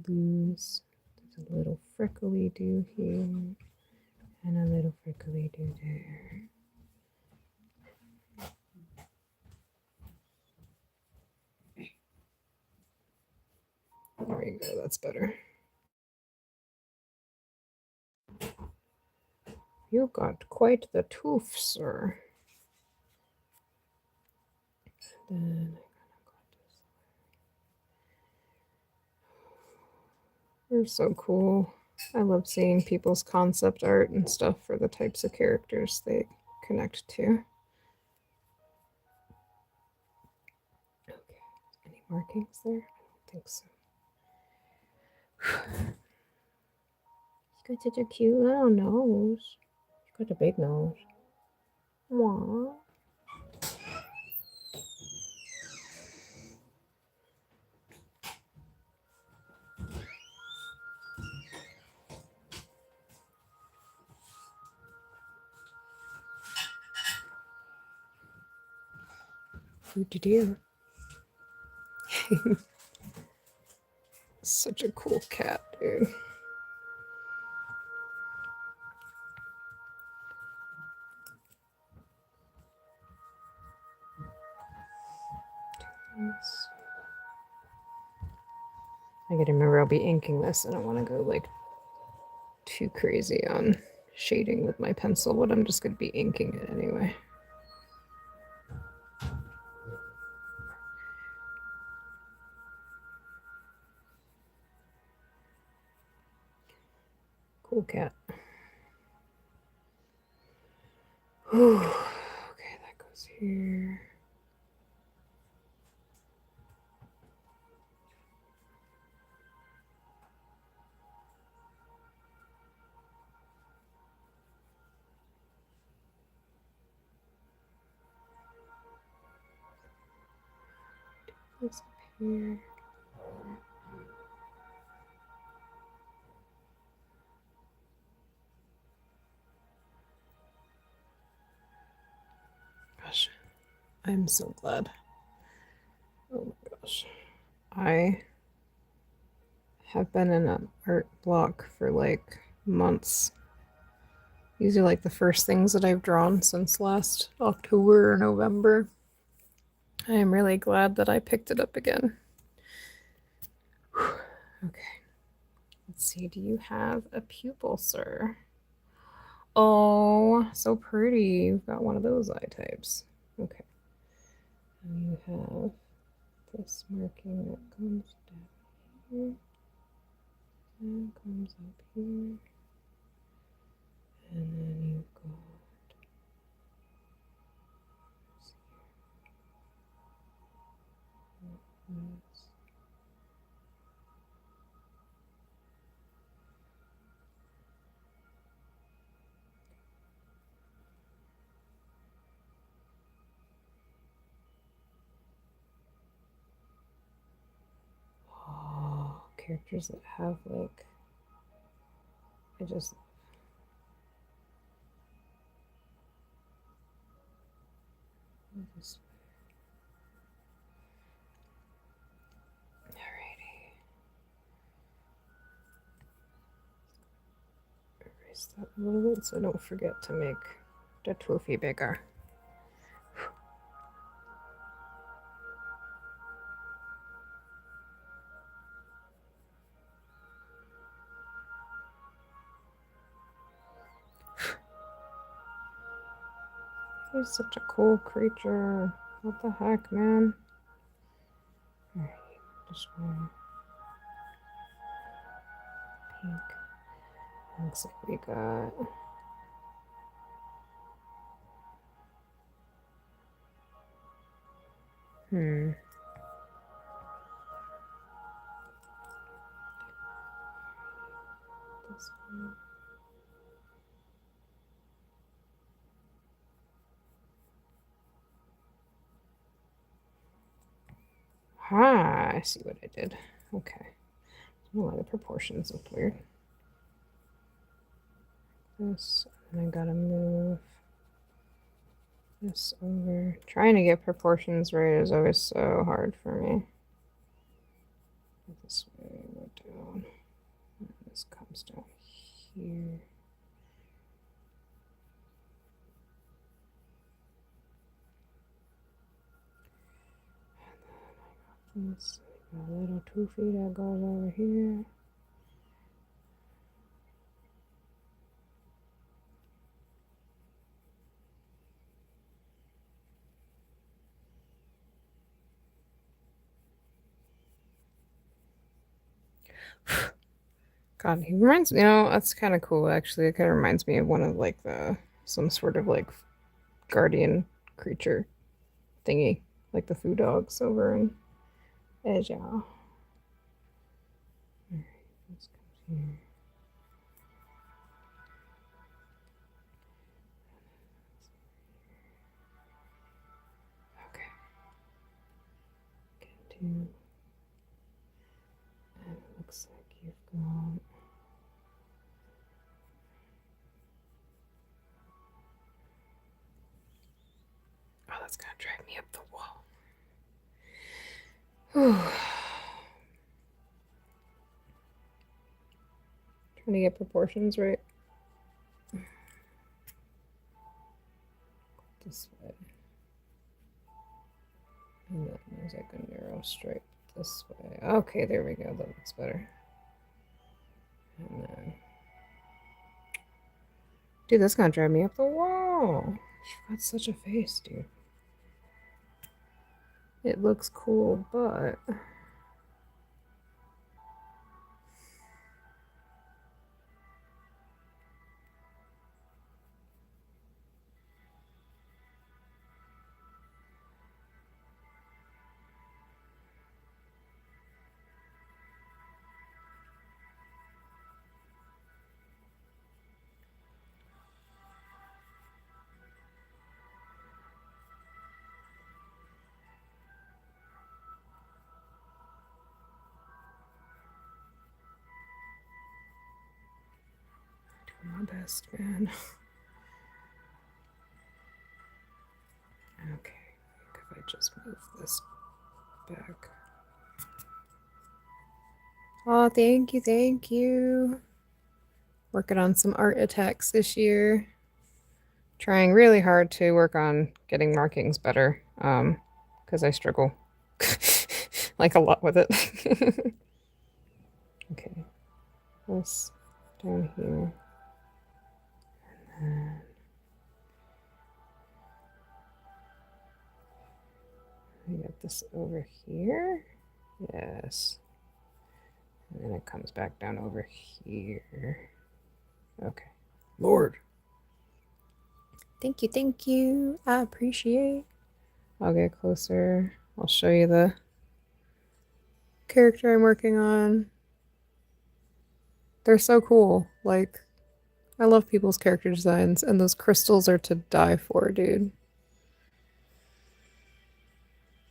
lose. There's a little freckly do here and a little freckly do there. There you go, that's better. You've got quite the tooth, sir. Then they're so cool. I love seeing people's concept art and stuff for the types of characters they connect to. Okay, any markings there? I don't think so. He's got such a cute little nose. He's got a big nose. Aww. Food to do. Such a cool cat, dude. I gotta remember I'll be inking this. I don't want to go like too crazy on shading with my pencil, but I'm just gonna be inking it anyway. Cool cat. Whew. Okay, that goes here. This up here. Gosh, I'm so glad. Oh my gosh. I have been in an art block for like months. These are like the first things that I've drawn since last October or November. I am really glad that I picked it up again. Okay. Let's see. Do you have a pupil, sir? Oh, so pretty. You've got one of those eye types. Okay. And you have this marking that comes down here and comes up here, and then you've got this. Oh, characters that have like, I just this. Alrighty. Erase that a little bit so I don't forget to make the toofy bigger. He's such a cool creature. What the heck, man? Alright, this one. Pink. Looks like we got. This one. Ah, I see what I did. Okay. Oh, the proportions look weird. This, and I gotta move this over. Trying to get proportions right is always so hard for me. This way, go down. And this comes down here. And then I got this. I got a little toofy that goes over here. God, he reminds me, that's kind of cool actually. It kind of reminds me of one of like some sort of like guardian creature thingy, like the food dogs over in Asia. Alright, this comes here. Okay. Continue. And it looks like you've got. Oh, that's gonna drive me up the wall. Whew. Trying to get proportions right. This way. And then there's like a narrow stripe this way. Okay, there we go. That looks better. And then. Dude, that's gonna drive me up the wall. You've got such a face, dude. It looks cool, but. My best, man. Okay, if I just move this back. Oh, thank you, thank you. Working on some art attacks this year. Trying really hard to work on getting markings better, because I struggle like a lot with it. Okay, this down here. And then I got this over here. Yes. And then it comes back down over here. Okay. Lord. Thank you, thank you. I appreciate. I'll get closer. I'll show you the character I'm working on. They're so cool. Like, I love people's character designs, and those crystals are to die for, dude.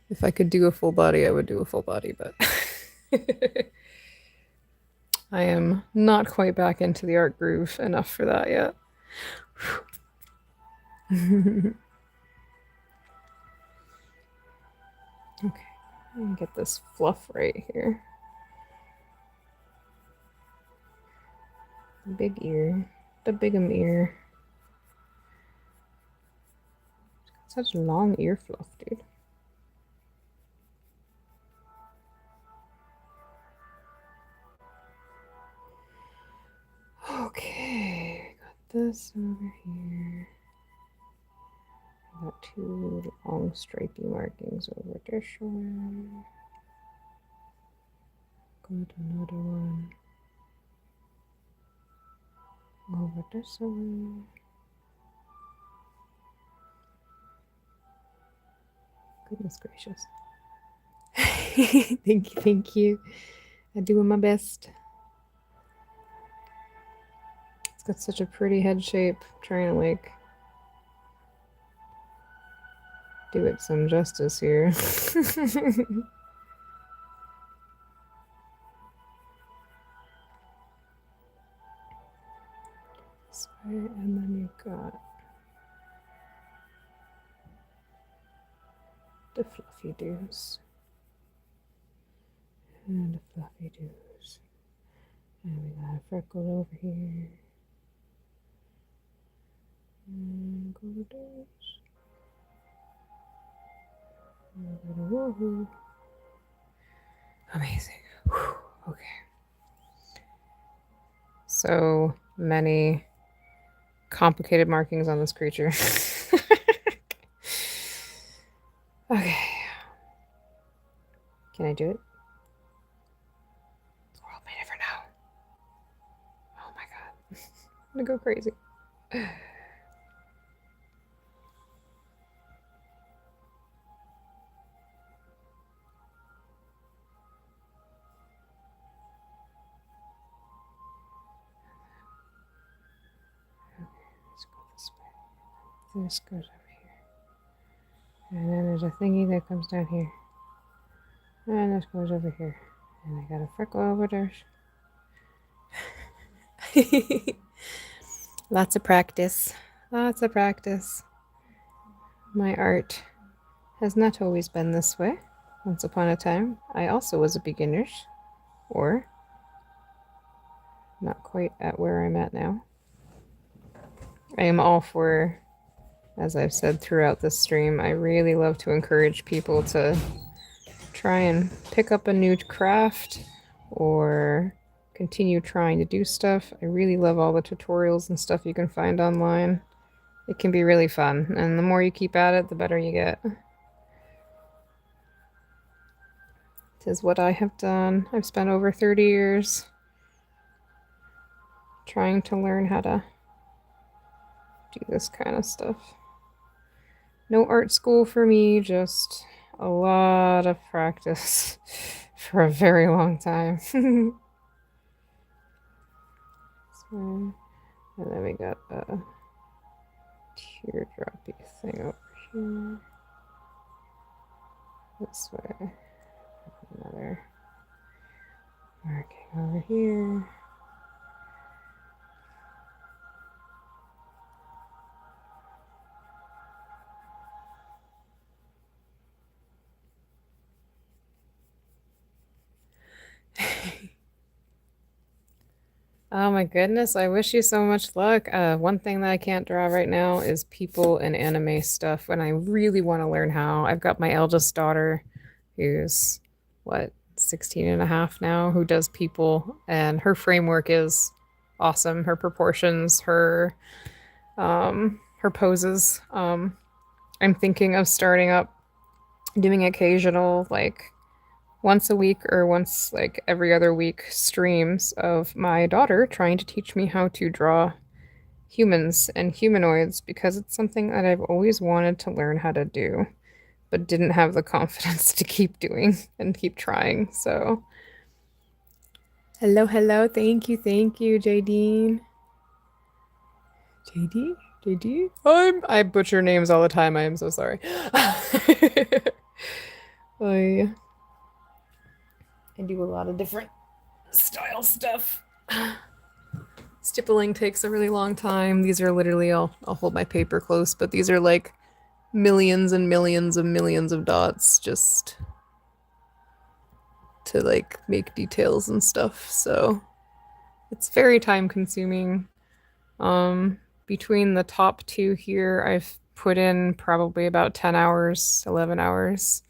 If I could do a full body, I would do a full body, but I am not quite back into the art groove enough for that yet. Okay, let me get this fluff right here. The big ear, the bigum ear. Such long ear fluff, dude. Okay, got this over here. Got two long stripy markings over this one. Got another one over this one. Goodness gracious. Thank you, thank you. I'm doing my best. It's got such a pretty head shape. I'm trying to like do it some justice here. And then you've got the fluffy doos. And the fluffy doos. And we got a freckle over here. And go to doos. And go to woohoo. Amazing. Whew. Okay. So many complicated markings on this creature. Okay. Can I do it? The world may never know. Oh my god. I'm gonna go crazy. This goes over here. And then there's a thingy that comes down here. And this goes over here. And I got a freckle over there. Lots of practice. Lots of practice. My art has not always been this way. Once upon a time, I also was a beginner. Or not quite at where I'm at now. I am all for, as I've said throughout this stream, I really love to encourage people to try and pick up a new craft or continue trying to do stuff. I really love all the tutorials and stuff you can find online. It can be really fun, and the more you keep at it, the better you get. It is what I have done. I've spent over 30 years trying to learn how to do this kind of stuff. No art school for me, just a lot of practice for a very long time. So, and then we got a teardroppy thing over here. This way. Another marking over here. Oh my goodness, I wish you so much luck. One thing that I can't draw right now is people and anime stuff, and I really want to learn how. I've got my eldest daughter, who's, what, 16 and a half now, who does people, and her framework is awesome. Her proportions, her poses. I'm thinking of starting up doing occasional, like once a week or once like every other week streams of my daughter trying to teach me how to draw humans and humanoids because it's something that I've always wanted to learn how to do, but didn't have the confidence to keep doing and keep trying. So, hello, hello. Thank you, Jadine. JD? I butcher names all the time. I am so sorry. I do a lot of different style stuff. Stippling takes a really long time. These are literally, I'll hold my paper close, but these are like millions and millions of dots just to like make details and stuff. So it's very time consuming. Between the top two here, I've put in probably about 10 hours, 11 hours.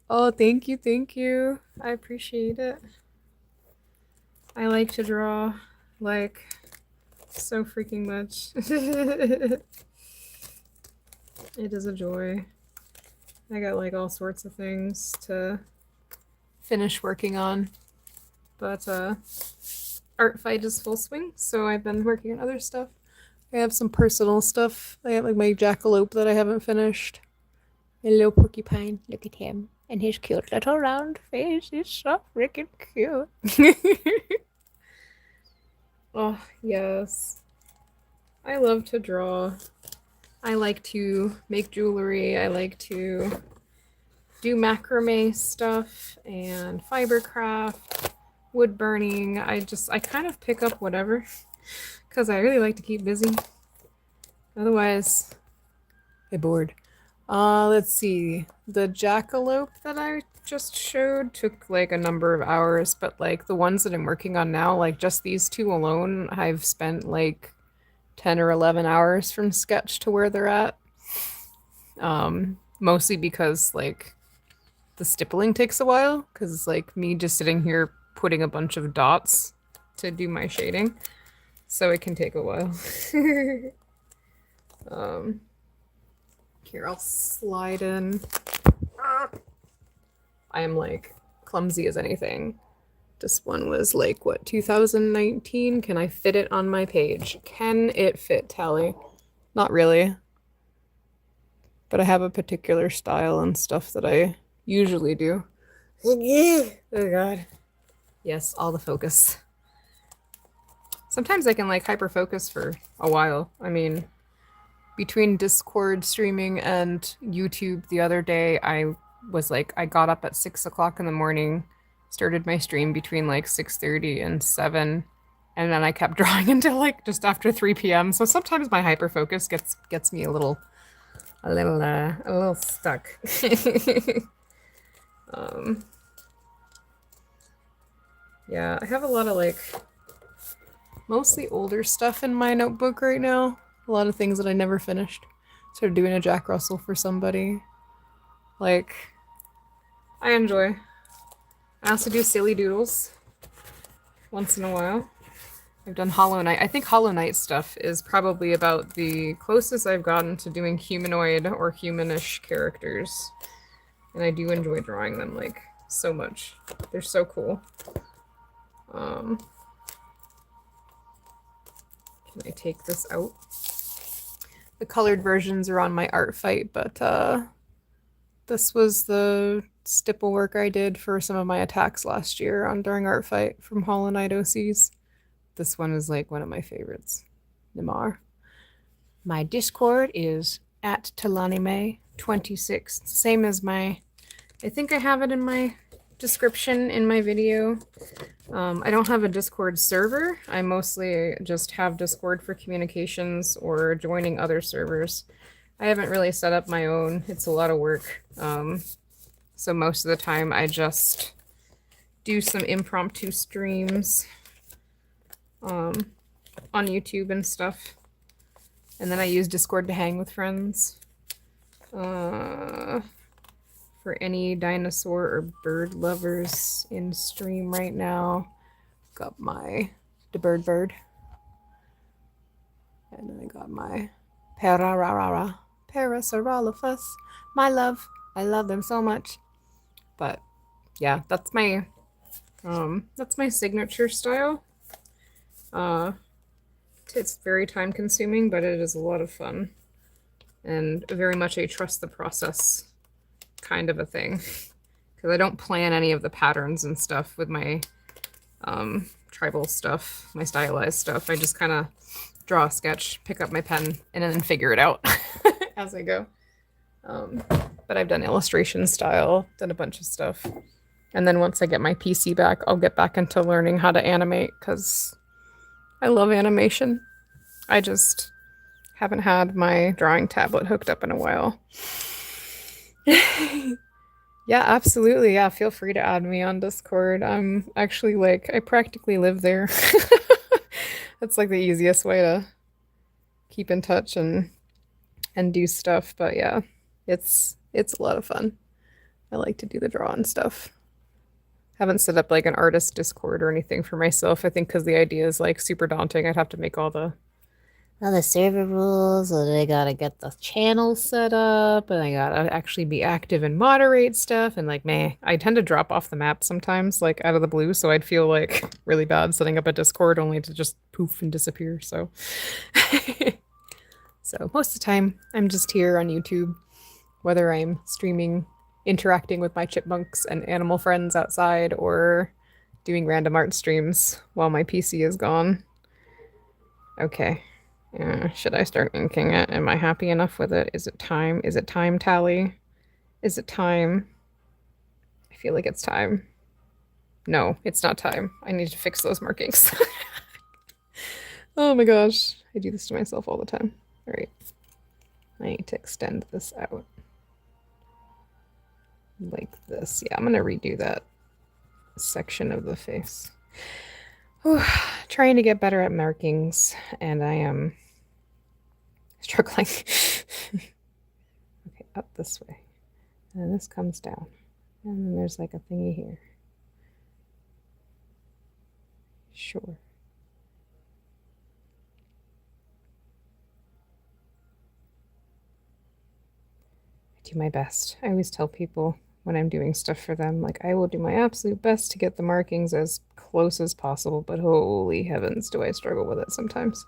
Oh, thank you. I appreciate it. I like to draw, like, so freaking much. It is a joy. I got, like, all sorts of things to finish working on. But, artfight is full swing, so I've been working on other stuff. I have some personal stuff. I have, like, my jackalope that I haven't finished. Hello, porcupine. Look at him. And his cute little round face is so freaking cute. Oh, yes. I love to draw. I like to make jewelry. I like to do macrame stuff and fiber craft, wood burning. I kind of pick up whatever because I really like to keep busy. Otherwise, I get bored. Let's see. The jackalope that I just showed took like a number of hours, but like the ones that I'm working on now, like just these two alone, I've spent like 10 or 11 hours from sketch to where they're at. Mostly because like the stippling takes a while, because it's like me just sitting here putting a bunch of dots to do my shading. So it can take a while. Here, I'll slide in. I am like clumsy as anything. This one was like, what, 2019? Can I fit it on my page? Can it fit, Tally? Not really. But I have a particular style and stuff that I usually do. Oh god. Yes, all the focus. Sometimes I can like hyper focus for a while. I mean, between Discord streaming and YouTube the other day, I got up at 6 o'clock in the morning, started my stream between like 6:30 and 7, and then I kept drawing until like just after 3 p.m. So sometimes my hyper focus gets me a little stuck. Yeah, I have a lot of like mostly older stuff in my notebook right now. A lot of things that I never finished. Started doing a Jack Russell for somebody. Like, I enjoy. I also do silly doodles once in a while. I've done Hollow Knight. I think Hollow Knight stuff is probably about the closest I've gotten to doing humanoid or humanish characters. And I do enjoy drawing them, like, so much. They're so cool. Can I take this out? The colored versions are on my artfight, but this was the stipple work I did for some of my attacks last year during artfight from Hollow Knight OCs. This one is like one of my favorites. Nimar. My Discord is at Talanimaeart26. Same as I think I have it in my description in my video. I don't have a Discord server. I mostly just have Discord for communications or joining other servers. I haven't really set up my own. It's a lot of work. So most of the time I just do some impromptu streams on YouTube and stuff. And then I use Discord to hang with friends. For any dinosaur or bird lovers in stream right now, got my the bird. And then I got my Parasaurolophus. My love, I love them so much. But yeah, that's my signature style. It's very time consuming, but it is a lot of fun and very much a trust the process kind of a thing. Because I don't plan any of the patterns and stuff with my tribal stuff, my stylized stuff. I just kind of draw a sketch, pick up my pen, and then figure it out as I go. But I've done illustration style, done a bunch of stuff. And then once I get my PC back, I'll get back into learning how to animate because I love animation. I just haven't had my drawing tablet hooked up in a while. Yeah, absolutely. Yeah, feel free to add me on Discord. I'm actually like, I practically live there. That's like the easiest way to keep in touch and do stuff. But yeah, it's a lot of fun. I like to do the drawing stuff. Haven't set up like an artist Discord or anything for myself. I think because the idea is like super daunting. I'd have to make all the server rules, and I gotta get the channel set up, and I gotta actually be active and moderate stuff. And like, meh, I tend to drop off the map sometimes, like out of the blue. So I'd feel like really bad setting up a Discord only to just poof and disappear. So, so most of the time, I'm just here on YouTube, whether I'm streaming, interacting with my chipmunks and animal friends outside, or doing random art streams while my PC is gone. Okay. Should I start inking it? Am I happy enough with it? Is it time? Is it time, Tally? Is it time? I feel like it's time. No, it's not time. I need to fix those markings. Oh my gosh. I do this to myself all the time. All right. I need to extend this out. Like this. Yeah, I'm going to redo that section of the face. Whew, trying to get better at markings, and I am struggling. Okay, up this way. And this comes down. And then there's like a thingy here. Sure. I do my best. I always tell people when I'm doing stuff for them, like, I will do my absolute best to get the markings as close as possible, but holy heavens, do I struggle with it sometimes.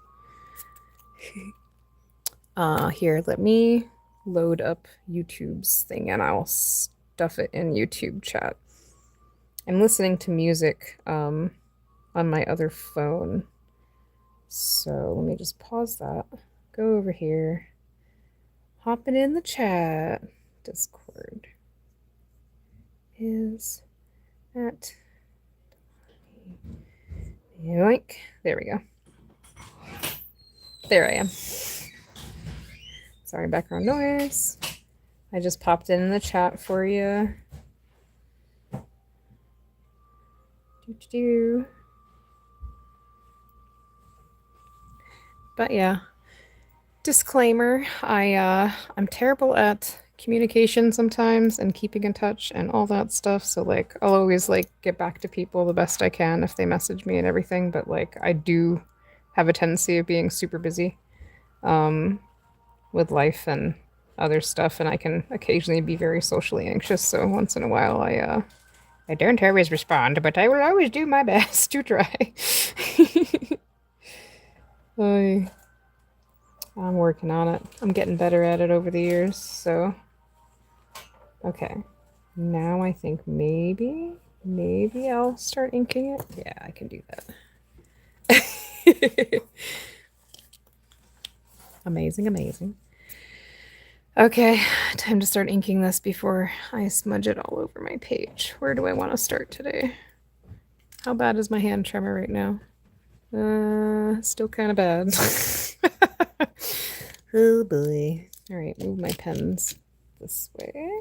Here, let me load up YouTube's thing and I'll stuff it in YouTube chat. I'm listening to music on my other phone. So let me just pause that. Go over here. Hop it in the chat. Discord is at yoink. There we go. There I am. Sorry, background noise. I just popped in the chat for you. But yeah, disclaimer, I'm terrible at communication sometimes and keeping in touch and all that stuff. So like, I'll always like get back to people the best I can if they message me and everything. But like, I do have a tendency of being super busy with life and other stuff, and I can occasionally be very socially anxious. So once in a while, I don't always respond, but I will always do my best to try. I'm working on it. I'm getting better at it over the years, so. Okay. Now I think maybe I'll start inking it. Yeah, I can do that. Amazing, amazing. Okay, time to start inking this before I smudge it all over my page. Where do I want to start today? How bad is my hand tremor right now? Still kind of bad. Oh boy. All right, move my pens this way.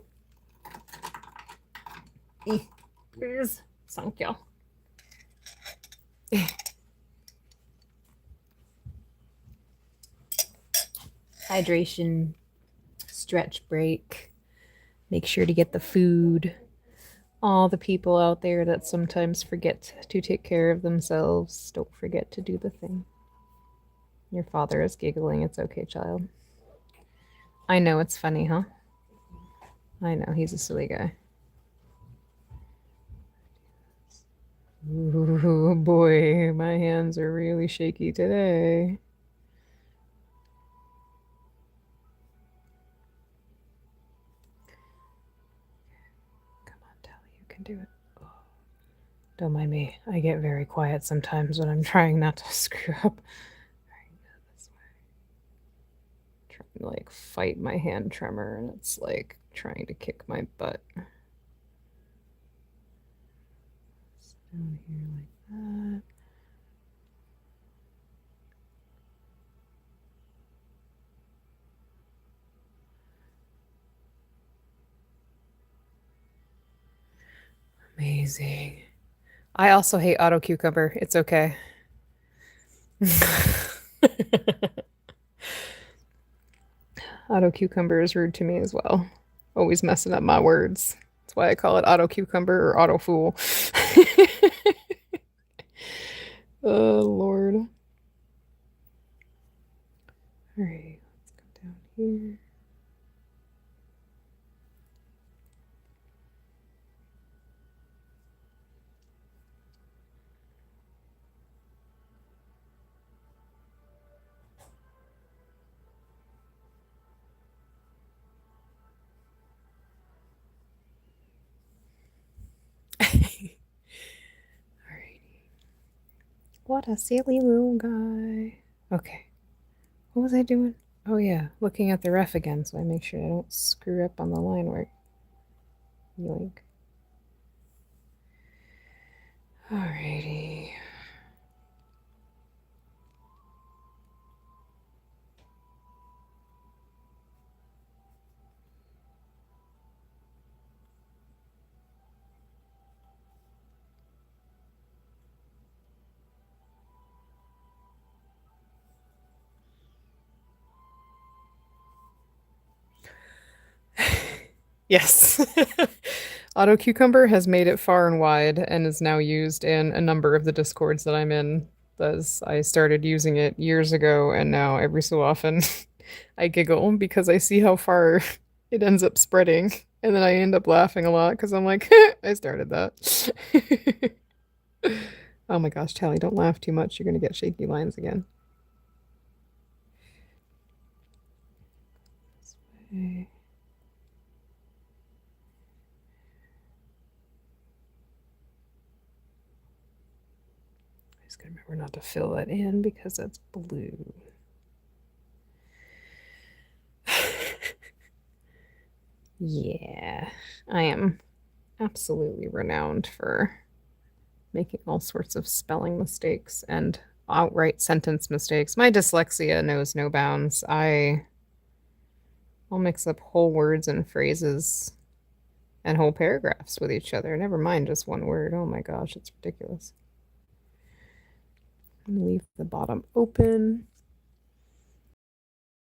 Please. Thank you. Hydration, stretch break, make sure to get the food. All the people out there that sometimes forget to take care of themselves, don't forget to do the thing. Your father is giggling. It's okay, child. I know, it's funny, huh? I know, he's a silly guy. Ooh, boy, my hands are really shaky today. Come on, Tally, you can do it. Oh. Don't mind me. I get very quiet sometimes when I'm trying not to screw up. Alright, go this way. Trying to like fight my hand tremor, and it's like trying to kick my butt. Down here like that. Amazing. I also hate auto cucumber. It's okay. Auto cucumber is rude to me as well. Always messing up my words. That's why I call it auto cucumber or auto fool. Oh, Lord. All right, let's go down here. Alrighty. What a silly little guy. Okay. What was I doing? Oh yeah, looking at the ref again so I make sure I don't screw up on the line work. Yoink. Alrighty. Yes. Auto Cucumber has made it far and wide and is now used in a number of the discords that I'm in. As I started using it years ago, and now every so often I giggle because I see how far it ends up spreading. And then I end up laughing a lot because I'm like, I started that. Oh my gosh, Tally, don't laugh too much. You're going to get shaky lines again. This way. Just gotta remember not to fill that in because that's blue. Yeah, I am absolutely renowned for making all sorts of spelling mistakes and outright sentence mistakes. My dyslexia knows no bounds. I'll mix up whole words and phrases and whole paragraphs with each other. Never mind just one word. Oh my gosh, it's ridiculous. I'm gonna leave the bottom open.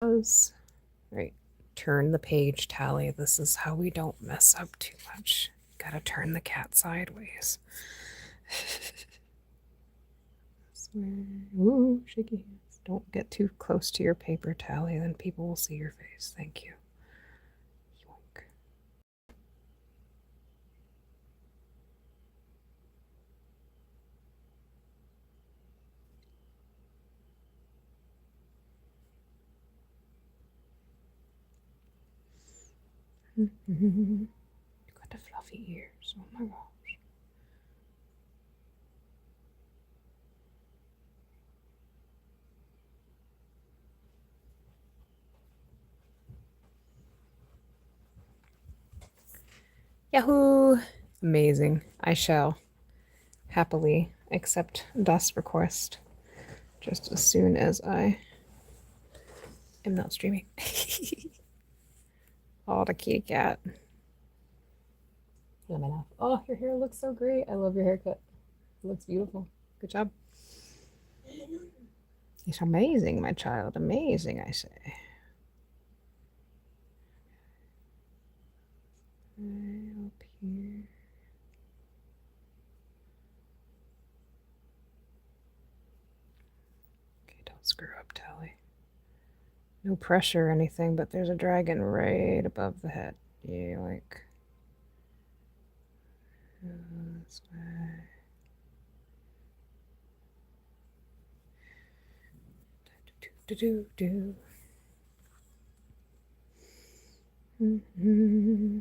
Right. Turn the page, Tally. This is how we don't mess up too much. Gotta turn the cat sideways. Ooh, shaky hands. Don't get too close to your paper, Tally, then people will see your face. Thank you. Yoink. You got the fluffy ears. Oh my gosh. Yahoo! Amazing. I shall happily accept das request just as soon as I am not streaming. Oh, the kitty cat. Oh, your hair looks so great. I love your haircut. It looks beautiful. Good job. It's amazing, my child. Amazing, I say. Right up here. Okay, don't screw up, Tally. No pressure or anything, but there's a dragon right above the head. Yeah, like this way. Do do do. Mm-hmm.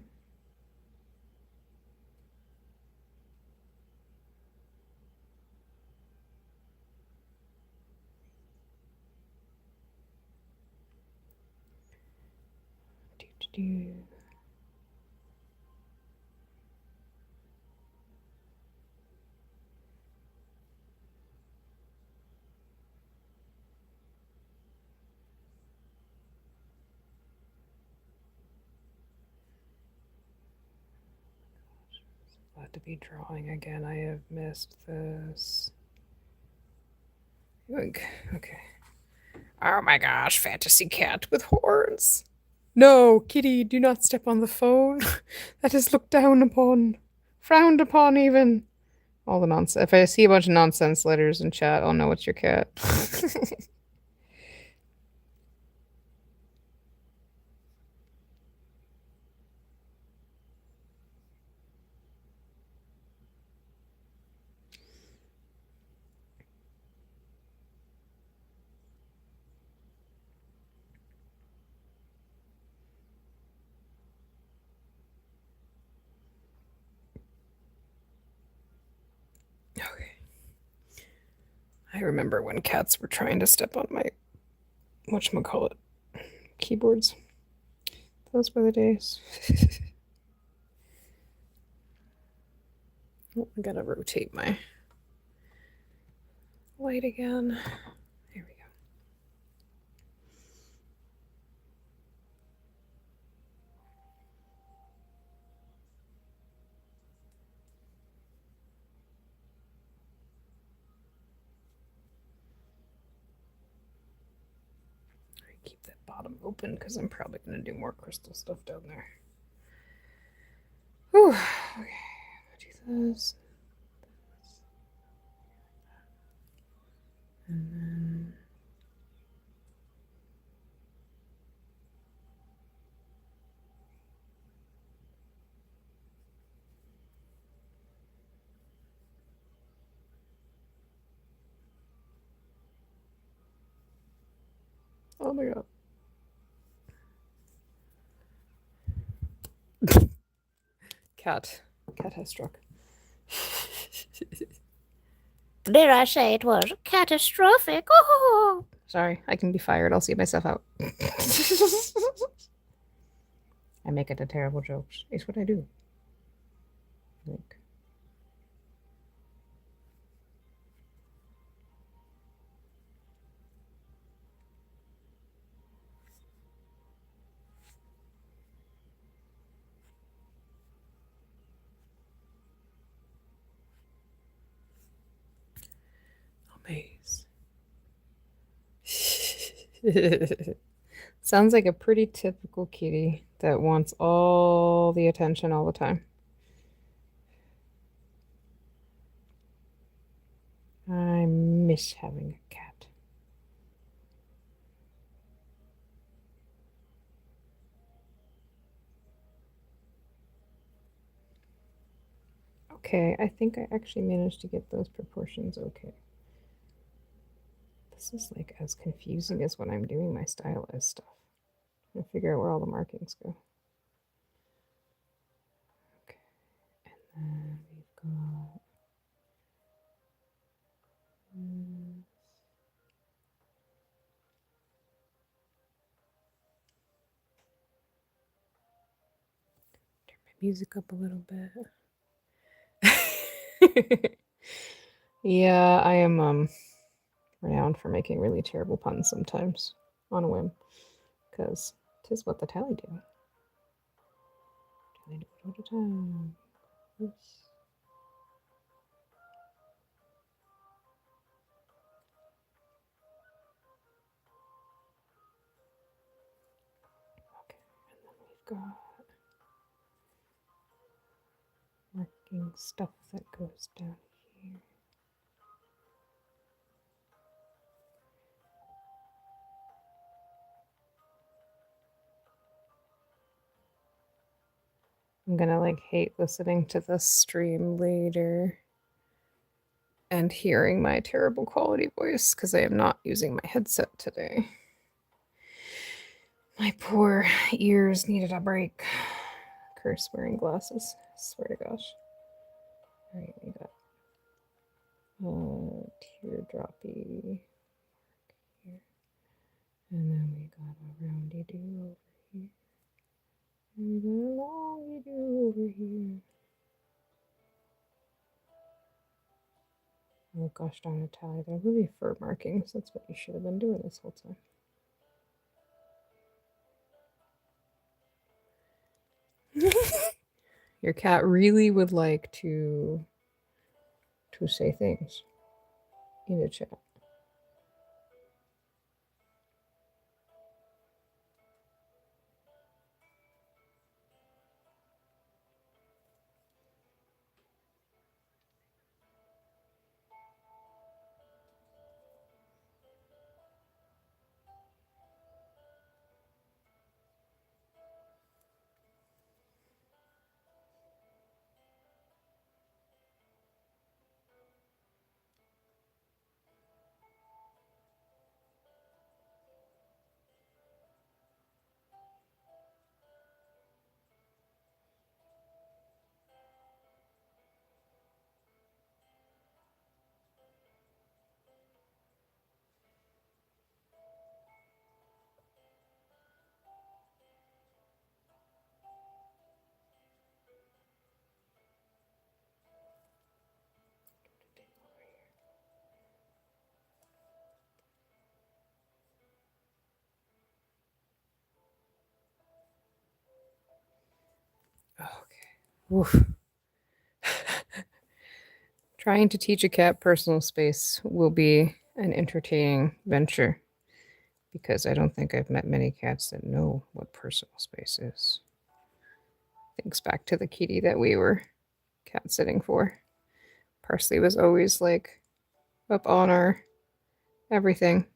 Do do do. Glad to be drawing again. I have missed this. Okay. Oh my gosh, fantasy cat with horns. No, kitty, do not step on the phone. That is looked down upon, frowned upon, even. All the nonsense. If I see a bunch of nonsense letters in chat, I'll know it's your cat. Okay. I remember when cats were trying to step on my whatchamacallit keyboards. Those were the days. Oh, I gotta rotate my light again. There we go. I keep that bottom open because I'm probably gonna do more crystal stuff down there. Whew. Okay. Do this. And then oh my god. Cat has struck. Dare I say it was catastrophic? Oh, Sorry, I can be fired. I'll see myself out. I make it a terrible jokes. It's what I do. Like, maze. Sounds like a pretty typical kitty that wants all the attention all the time. I miss having a cat. Okay, I think I actually managed to get those proportions okay. This is like as confusing as when I'm doing my stylized stuff. I figure out where all the markings go. Okay, and then we've got this. Turn my music up a little bit. Yeah, I am renowned for making really terrible puns sometimes on a whim, because 'tis what the tally do. Tally do it all the time. Oops. Okay, and then we've got marking stuff that goes down here. I'm gonna like hate listening to this stream later and hearing my terrible quality voice because I am not using my headset today. My poor ears needed a break. Curse wearing glasses. I swear to gosh. Alright, we got teardroppy here. And then we got a roundy do over here. And we got a longy do over here. Oh gosh darn it, Tally. They're really fur markings. That's what you should have been doing this whole time. Your cat really would like to say things in the chat. Okay. Oof. Trying to teach a cat personal space will be an entertaining venture because I don't think I've met many cats that know what personal space is. Thinks back to the kitty that we were cat sitting for. Parsley was always like up on our everything.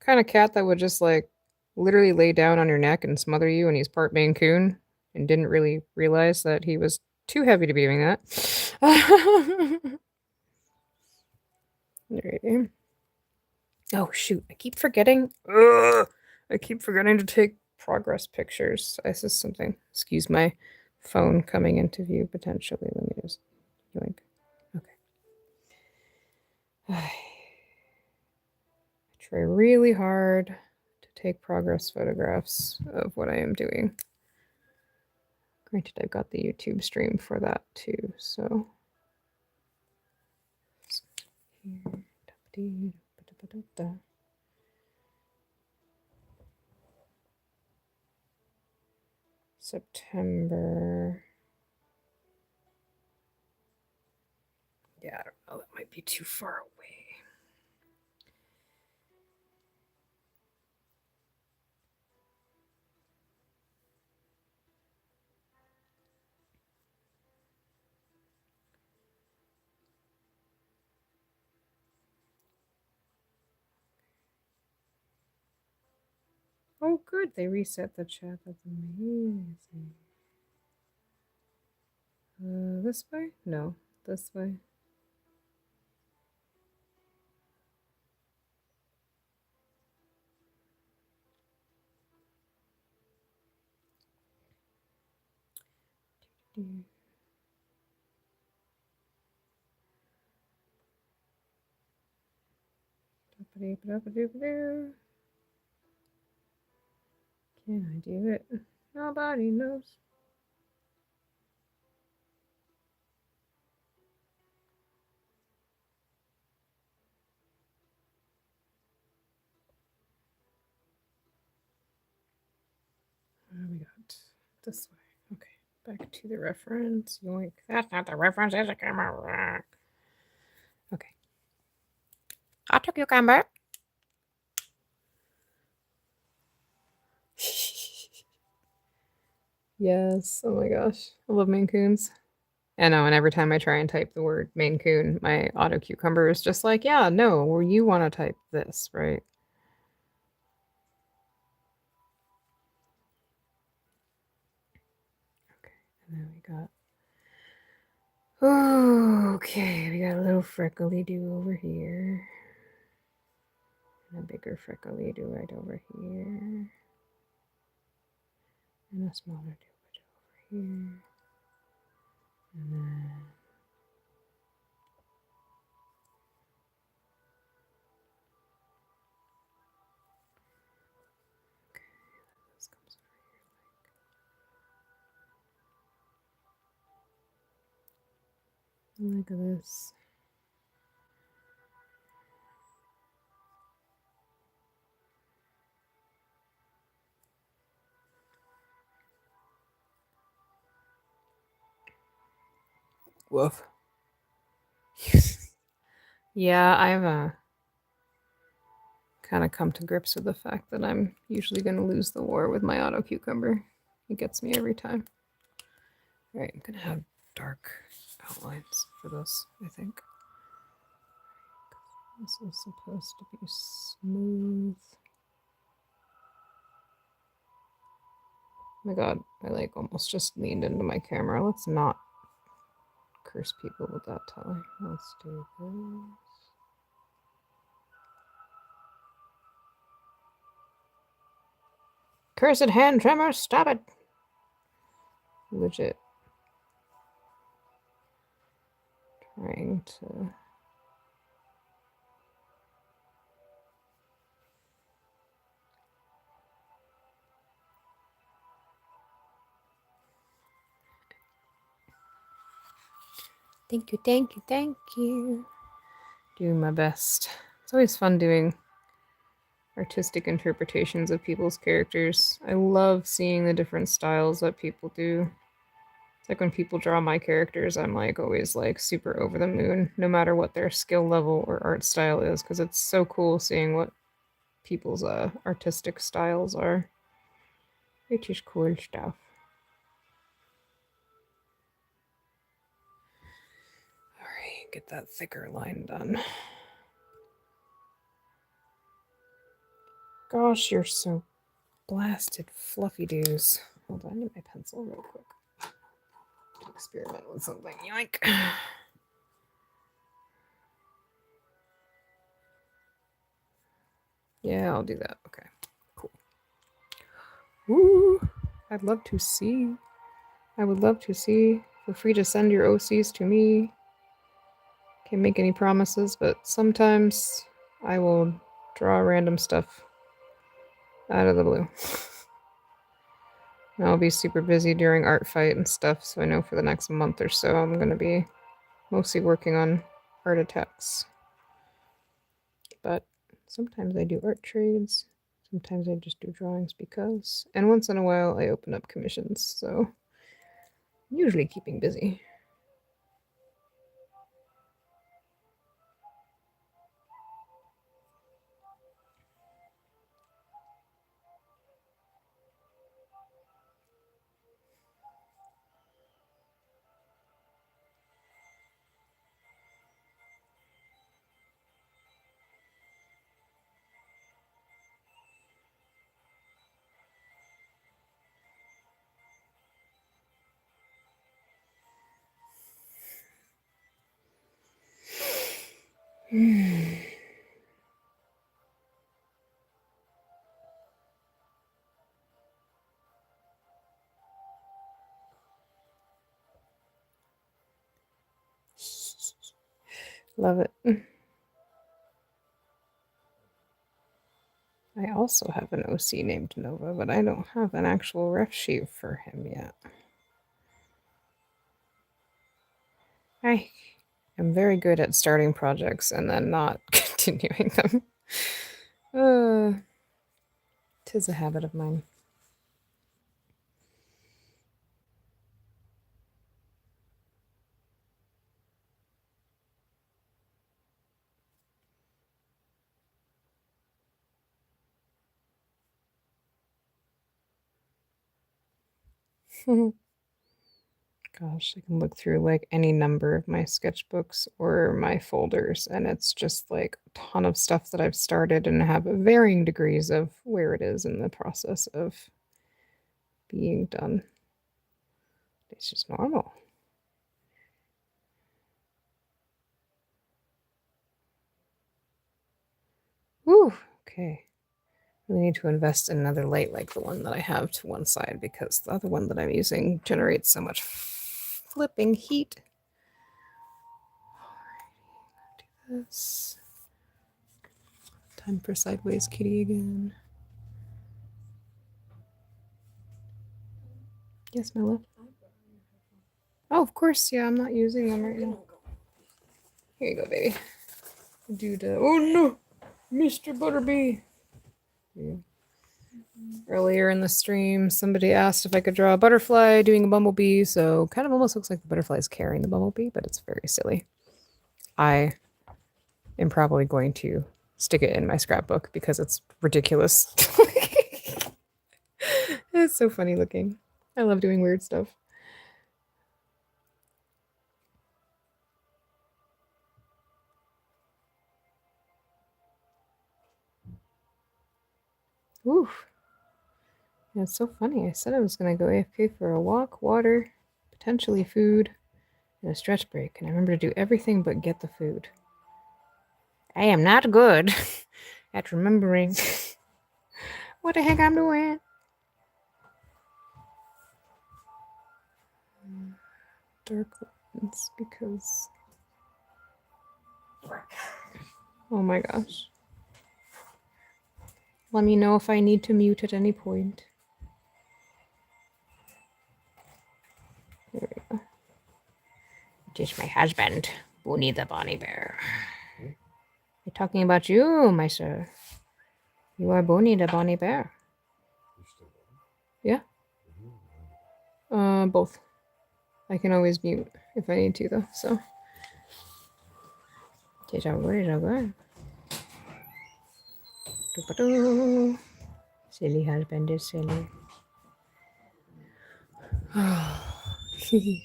Kind of cat that would just like literally lay down on your neck and smother you, and he's part Maine Coon and didn't really realize that he was too heavy to be doing that. Alrighty. Oh shoot, I keep forgetting. Ugh, I keep forgetting to take progress pictures. This is something. Excuse my phone coming into view potentially. Let me just yoink. Okay. I try really hard to take progress photographs of what I am doing. Granted, I've got the YouTube stream for that too, so. September. Yeah, I don't know. That might be too far away. Oh, good. They reset the chat. That's amazing. This way? No, this way. Can I do it? Nobody knows. We got this way. Okay, back to the reference. Yoink. That's not the reference. It's a camera. Okay. I took your camera. Yes. Oh my gosh. I love Maine Coons. I know, and every time I try and type the word Maine Coon, my auto cucumber is just like, yeah, no, well, you want to type this, right? Okay, then we got. Oh, okay, we got a little freckly do over here. And a bigger freckly do right over here. And a smaller do over here. And then. Okay, this comes over here like this. Woof. Yeah, I've kind of come to grips with the fact that I'm usually going to lose the war with my auto cucumber. It gets me every time. All right, I'm going to have dark outlines for this, I think. This is supposed to be smooth. Oh my god, I like almost just leaned into my camera. Let's not curse people with that telly. Let's do this. Cursed hand tremor, stop it! Legit. Trying to. Thank you, thank you, thank you. Doing my best. It's always fun doing artistic interpretations of people's characters. I love seeing the different styles that people do. It's like when people draw my characters, I'm like always like super over the moon, no matter what their skill level or art style is, because it's so cool seeing what people's artistic styles are. Which is cool stuff. Alright, get that thicker line done. Gosh, you're so blasted fluffy doos. Hold on, I need my pencil real quick. To experiment with something. Yoink. Yeah, I'll do that. Okay, cool. Woo! I'd love to see. I would love to see. Feel free to send your OCs to me. Can't make any promises, but sometimes I will draw random stuff out of the blue. And I'll be super busy during artfight and stuff, so I know for the next month or so I'm going to be mostly working on art attacks. But sometimes I do art trades. Sometimes I just do drawings because. And once in a while I open up commissions, so I'm usually keeping busy. Love it. I also have an OC named Nova, but I don't have an actual ref sheet for him yet. I am very good at starting projects and then not continuing them. 'Tis a habit of mine. Gosh, I can look through like any number of my sketchbooks or my folders, and it's just like a ton of stuff that I've started and have varying degrees of where it is in the process of being done. It's just normal. Whew, okay. We need to invest in another light like the one that I have to one side because the other one that I'm using generates so much flipping heat. Alrighty, do this. Time for sideways kitty again. Yes, my love. Oh, of course. Yeah, I'm not using them right now. Here you go, baby. Dude, oh no, Mr. Butterbee. Yeah. Earlier in the stream, somebody asked if I could draw a butterfly doing a bumblebee, so kind of almost looks like the butterfly is carrying the bumblebee, but it's very silly. I am probably going to stick it in my scrapbook because it's ridiculous. It's so funny looking. I love doing weird stuff. Oof. Yeah, it's so funny. I said I was going to go AFK for a walk, water, potentially food, and a stretch break. And I remember to do everything but get the food. I am not good at remembering what the heck I'm doing. Dark lines because... Oh my gosh. Let me know if I need to mute at any point. There we go. It is my husband, Booney the Bonnie Bear. We're talking about you, my sir. You are Booney the Bonnie Bear. Yeah? Both. I can always mute if I need to, though, so. Silly husband is silly. Alrighty.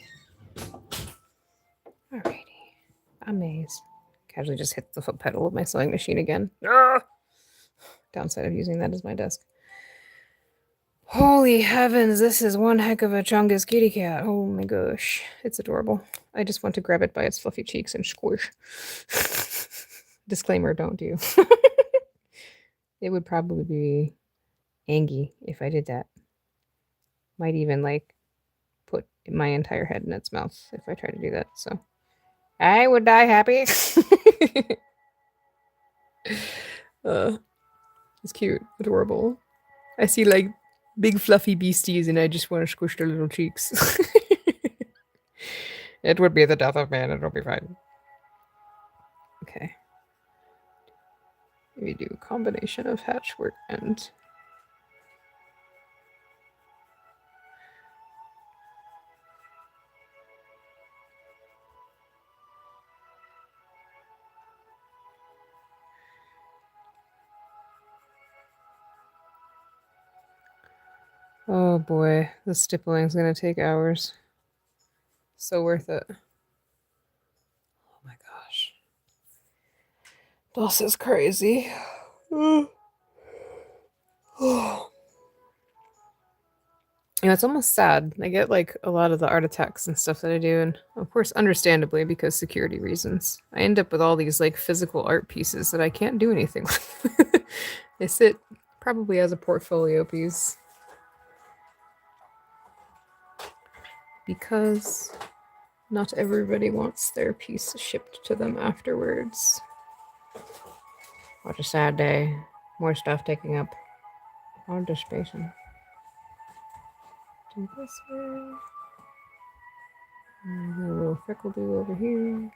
Amaze. Casually just hit the foot pedal of my sewing machine again. Ah! Downside of using that as my desk. Holy heavens, this is one heck of a Chungus kitty cat. Oh my gosh. It's adorable. I just want to grab it by its fluffy cheeks and squish. Disclaimer, don't do. It would probably be angry if I did that. Might even like put my entire head in its mouth if I try to do that. So I would die happy. It's cute, adorable. I see like big fluffy beasties and I just want to squish their little cheeks. It would be the death of man. It'll be fine. Okay. We do a combination of hatchwork and... Oh boy, this stippling is going to take hours. So worth it. Oh my gosh. This is crazy. You know, it's almost sad. I get like a lot of the art attacks and stuff that I do, and of course, understandably, because security reasons, I end up with all these like physical art pieces that I can't do anything with. They sit probably as a portfolio piece. Because not everybody wants their piece shipped to them afterwards. What a sad day. More stuff taking up all the space. Do this way. And a little freckle do over here.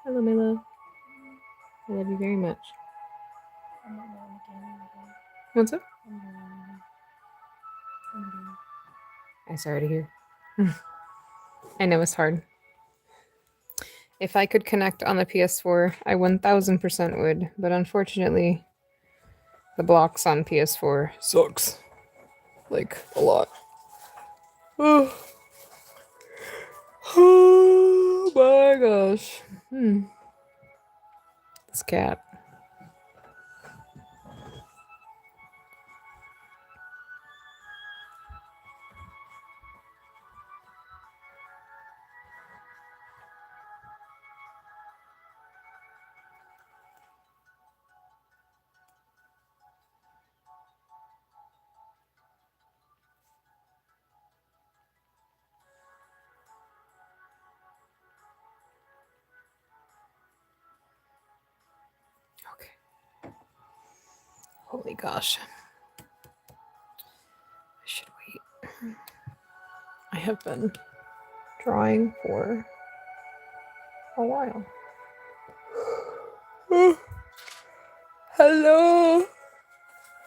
Hello, my love. I love you very much. What's up? I'm sorry to hear. I know it's hard. If I could connect on the PS4, I 1000% would, but unfortunately, the blocks on PS4 sucks. Like, a lot. Oh, oh my gosh. This cat. Holy gosh. I should wait. I have been drawing for a while. Hello.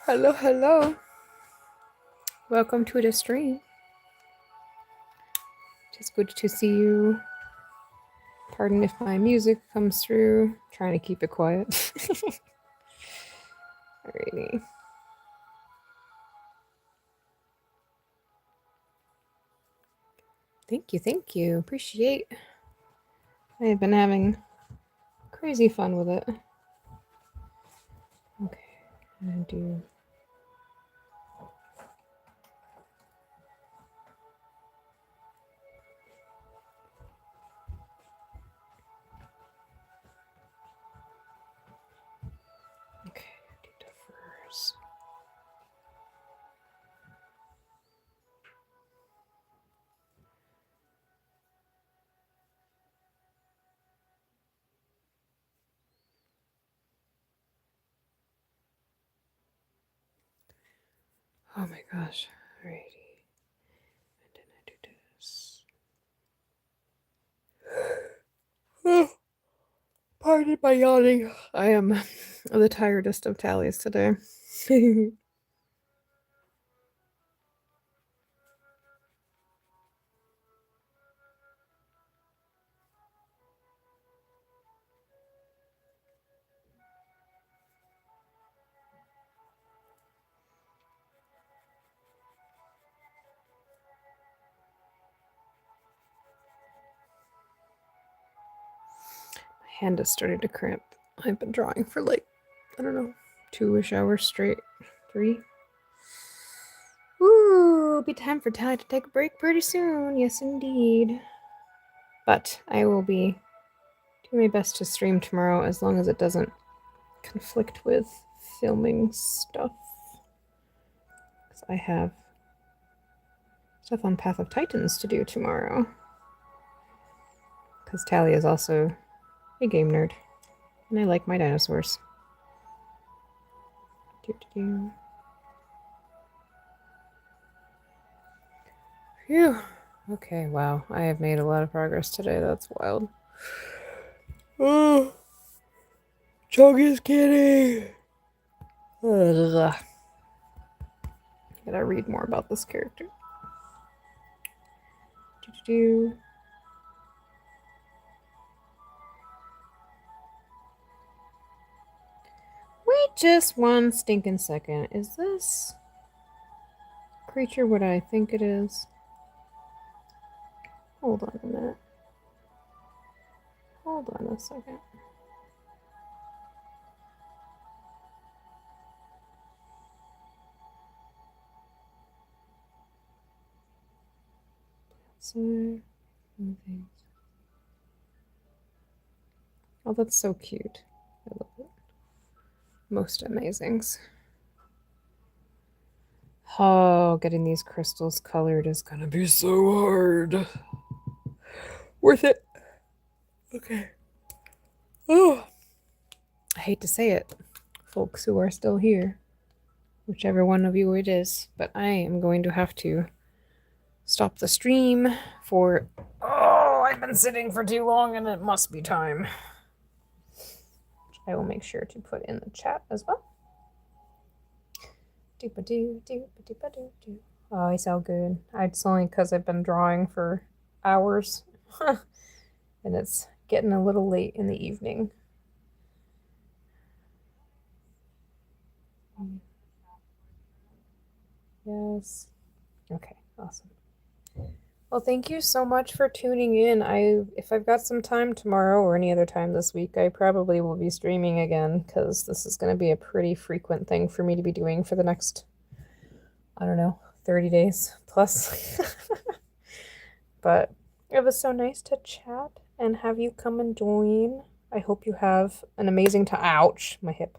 Hello, hello. Welcome to the stream. It's good to see you. Pardon if my music comes through. I'm trying to keep it quiet. Alrighty. Thank you. Appreciate. I have been having crazy fun with it. Okay, I'm gonna do. Okay, do the first. Oh my gosh. Alrighty. And then I do this. Pardon my yawning. I am the tiredest of tallies today. My hand is starting to cramp. I've been drawing for like, I don't know, 2-ish hours straight. 3. Ooh, it'll be time for Tally to take a break pretty soon. Yes, indeed. But I will be doing my best to stream tomorrow as long as it doesn't conflict with filming stuff. Because I have stuff on Path of Titans to do tomorrow. Because Tally is also a game nerd. And I like my dinosaurs. Phew. Okay, wow. I have made a lot of progress today. That's wild. Oh, Chuggy's kitty. Ugh. Gotta read more about this character. Wait just one stinking second. Is this creature what I think it is? Hold on a minute. Hold on a second. So, things. Oh, that's so cute. I love it. Most amazings. Oh, getting these crystals colored is gonna be so hard. Worth it. Okay. Oh, I hate to say it, folks who are still here, whichever one of you it is, but I am going to have to stop the stream for. Oh, I've been sitting for too long and it must be time. Which I will make sure to put in the chat as well. Oh, he's so good. It's only because I've been drawing for hours and it's getting a little late in the evening. Yes. Okay, awesome. Well, thank you so much for tuning in. If I've got some time tomorrow or any other time this week, I probably will be streaming again because this is going to be a pretty frequent thing for me to be doing for the next, I don't know, 30 days plus. But it was so nice to chat and have you come and join. I hope you have an amazing time. Ouch, my hip.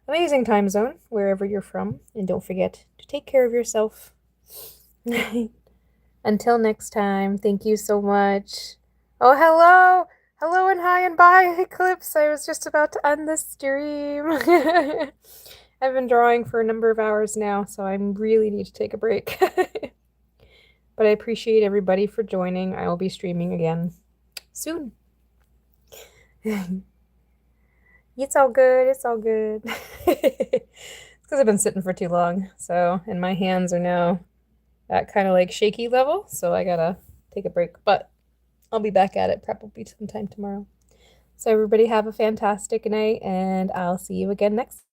Amazing time zone wherever you're from. And don't forget to take care of yourself. Until next time, thank you so much. Oh, hello! Hello and hi and bye, Eclipse. I was just about to end this stream. I've been drawing for a number of hours now, so I really need to take a break. But I appreciate everybody for joining. I will be streaming again soon. It's all good. It's all good. It's because I've been sitting for too long. So, and my hands are now at kind of like shaky level. So I gotta take a break. But I'll be back at it probably sometime tomorrow. So everybody have a fantastic night, and I'll see you again next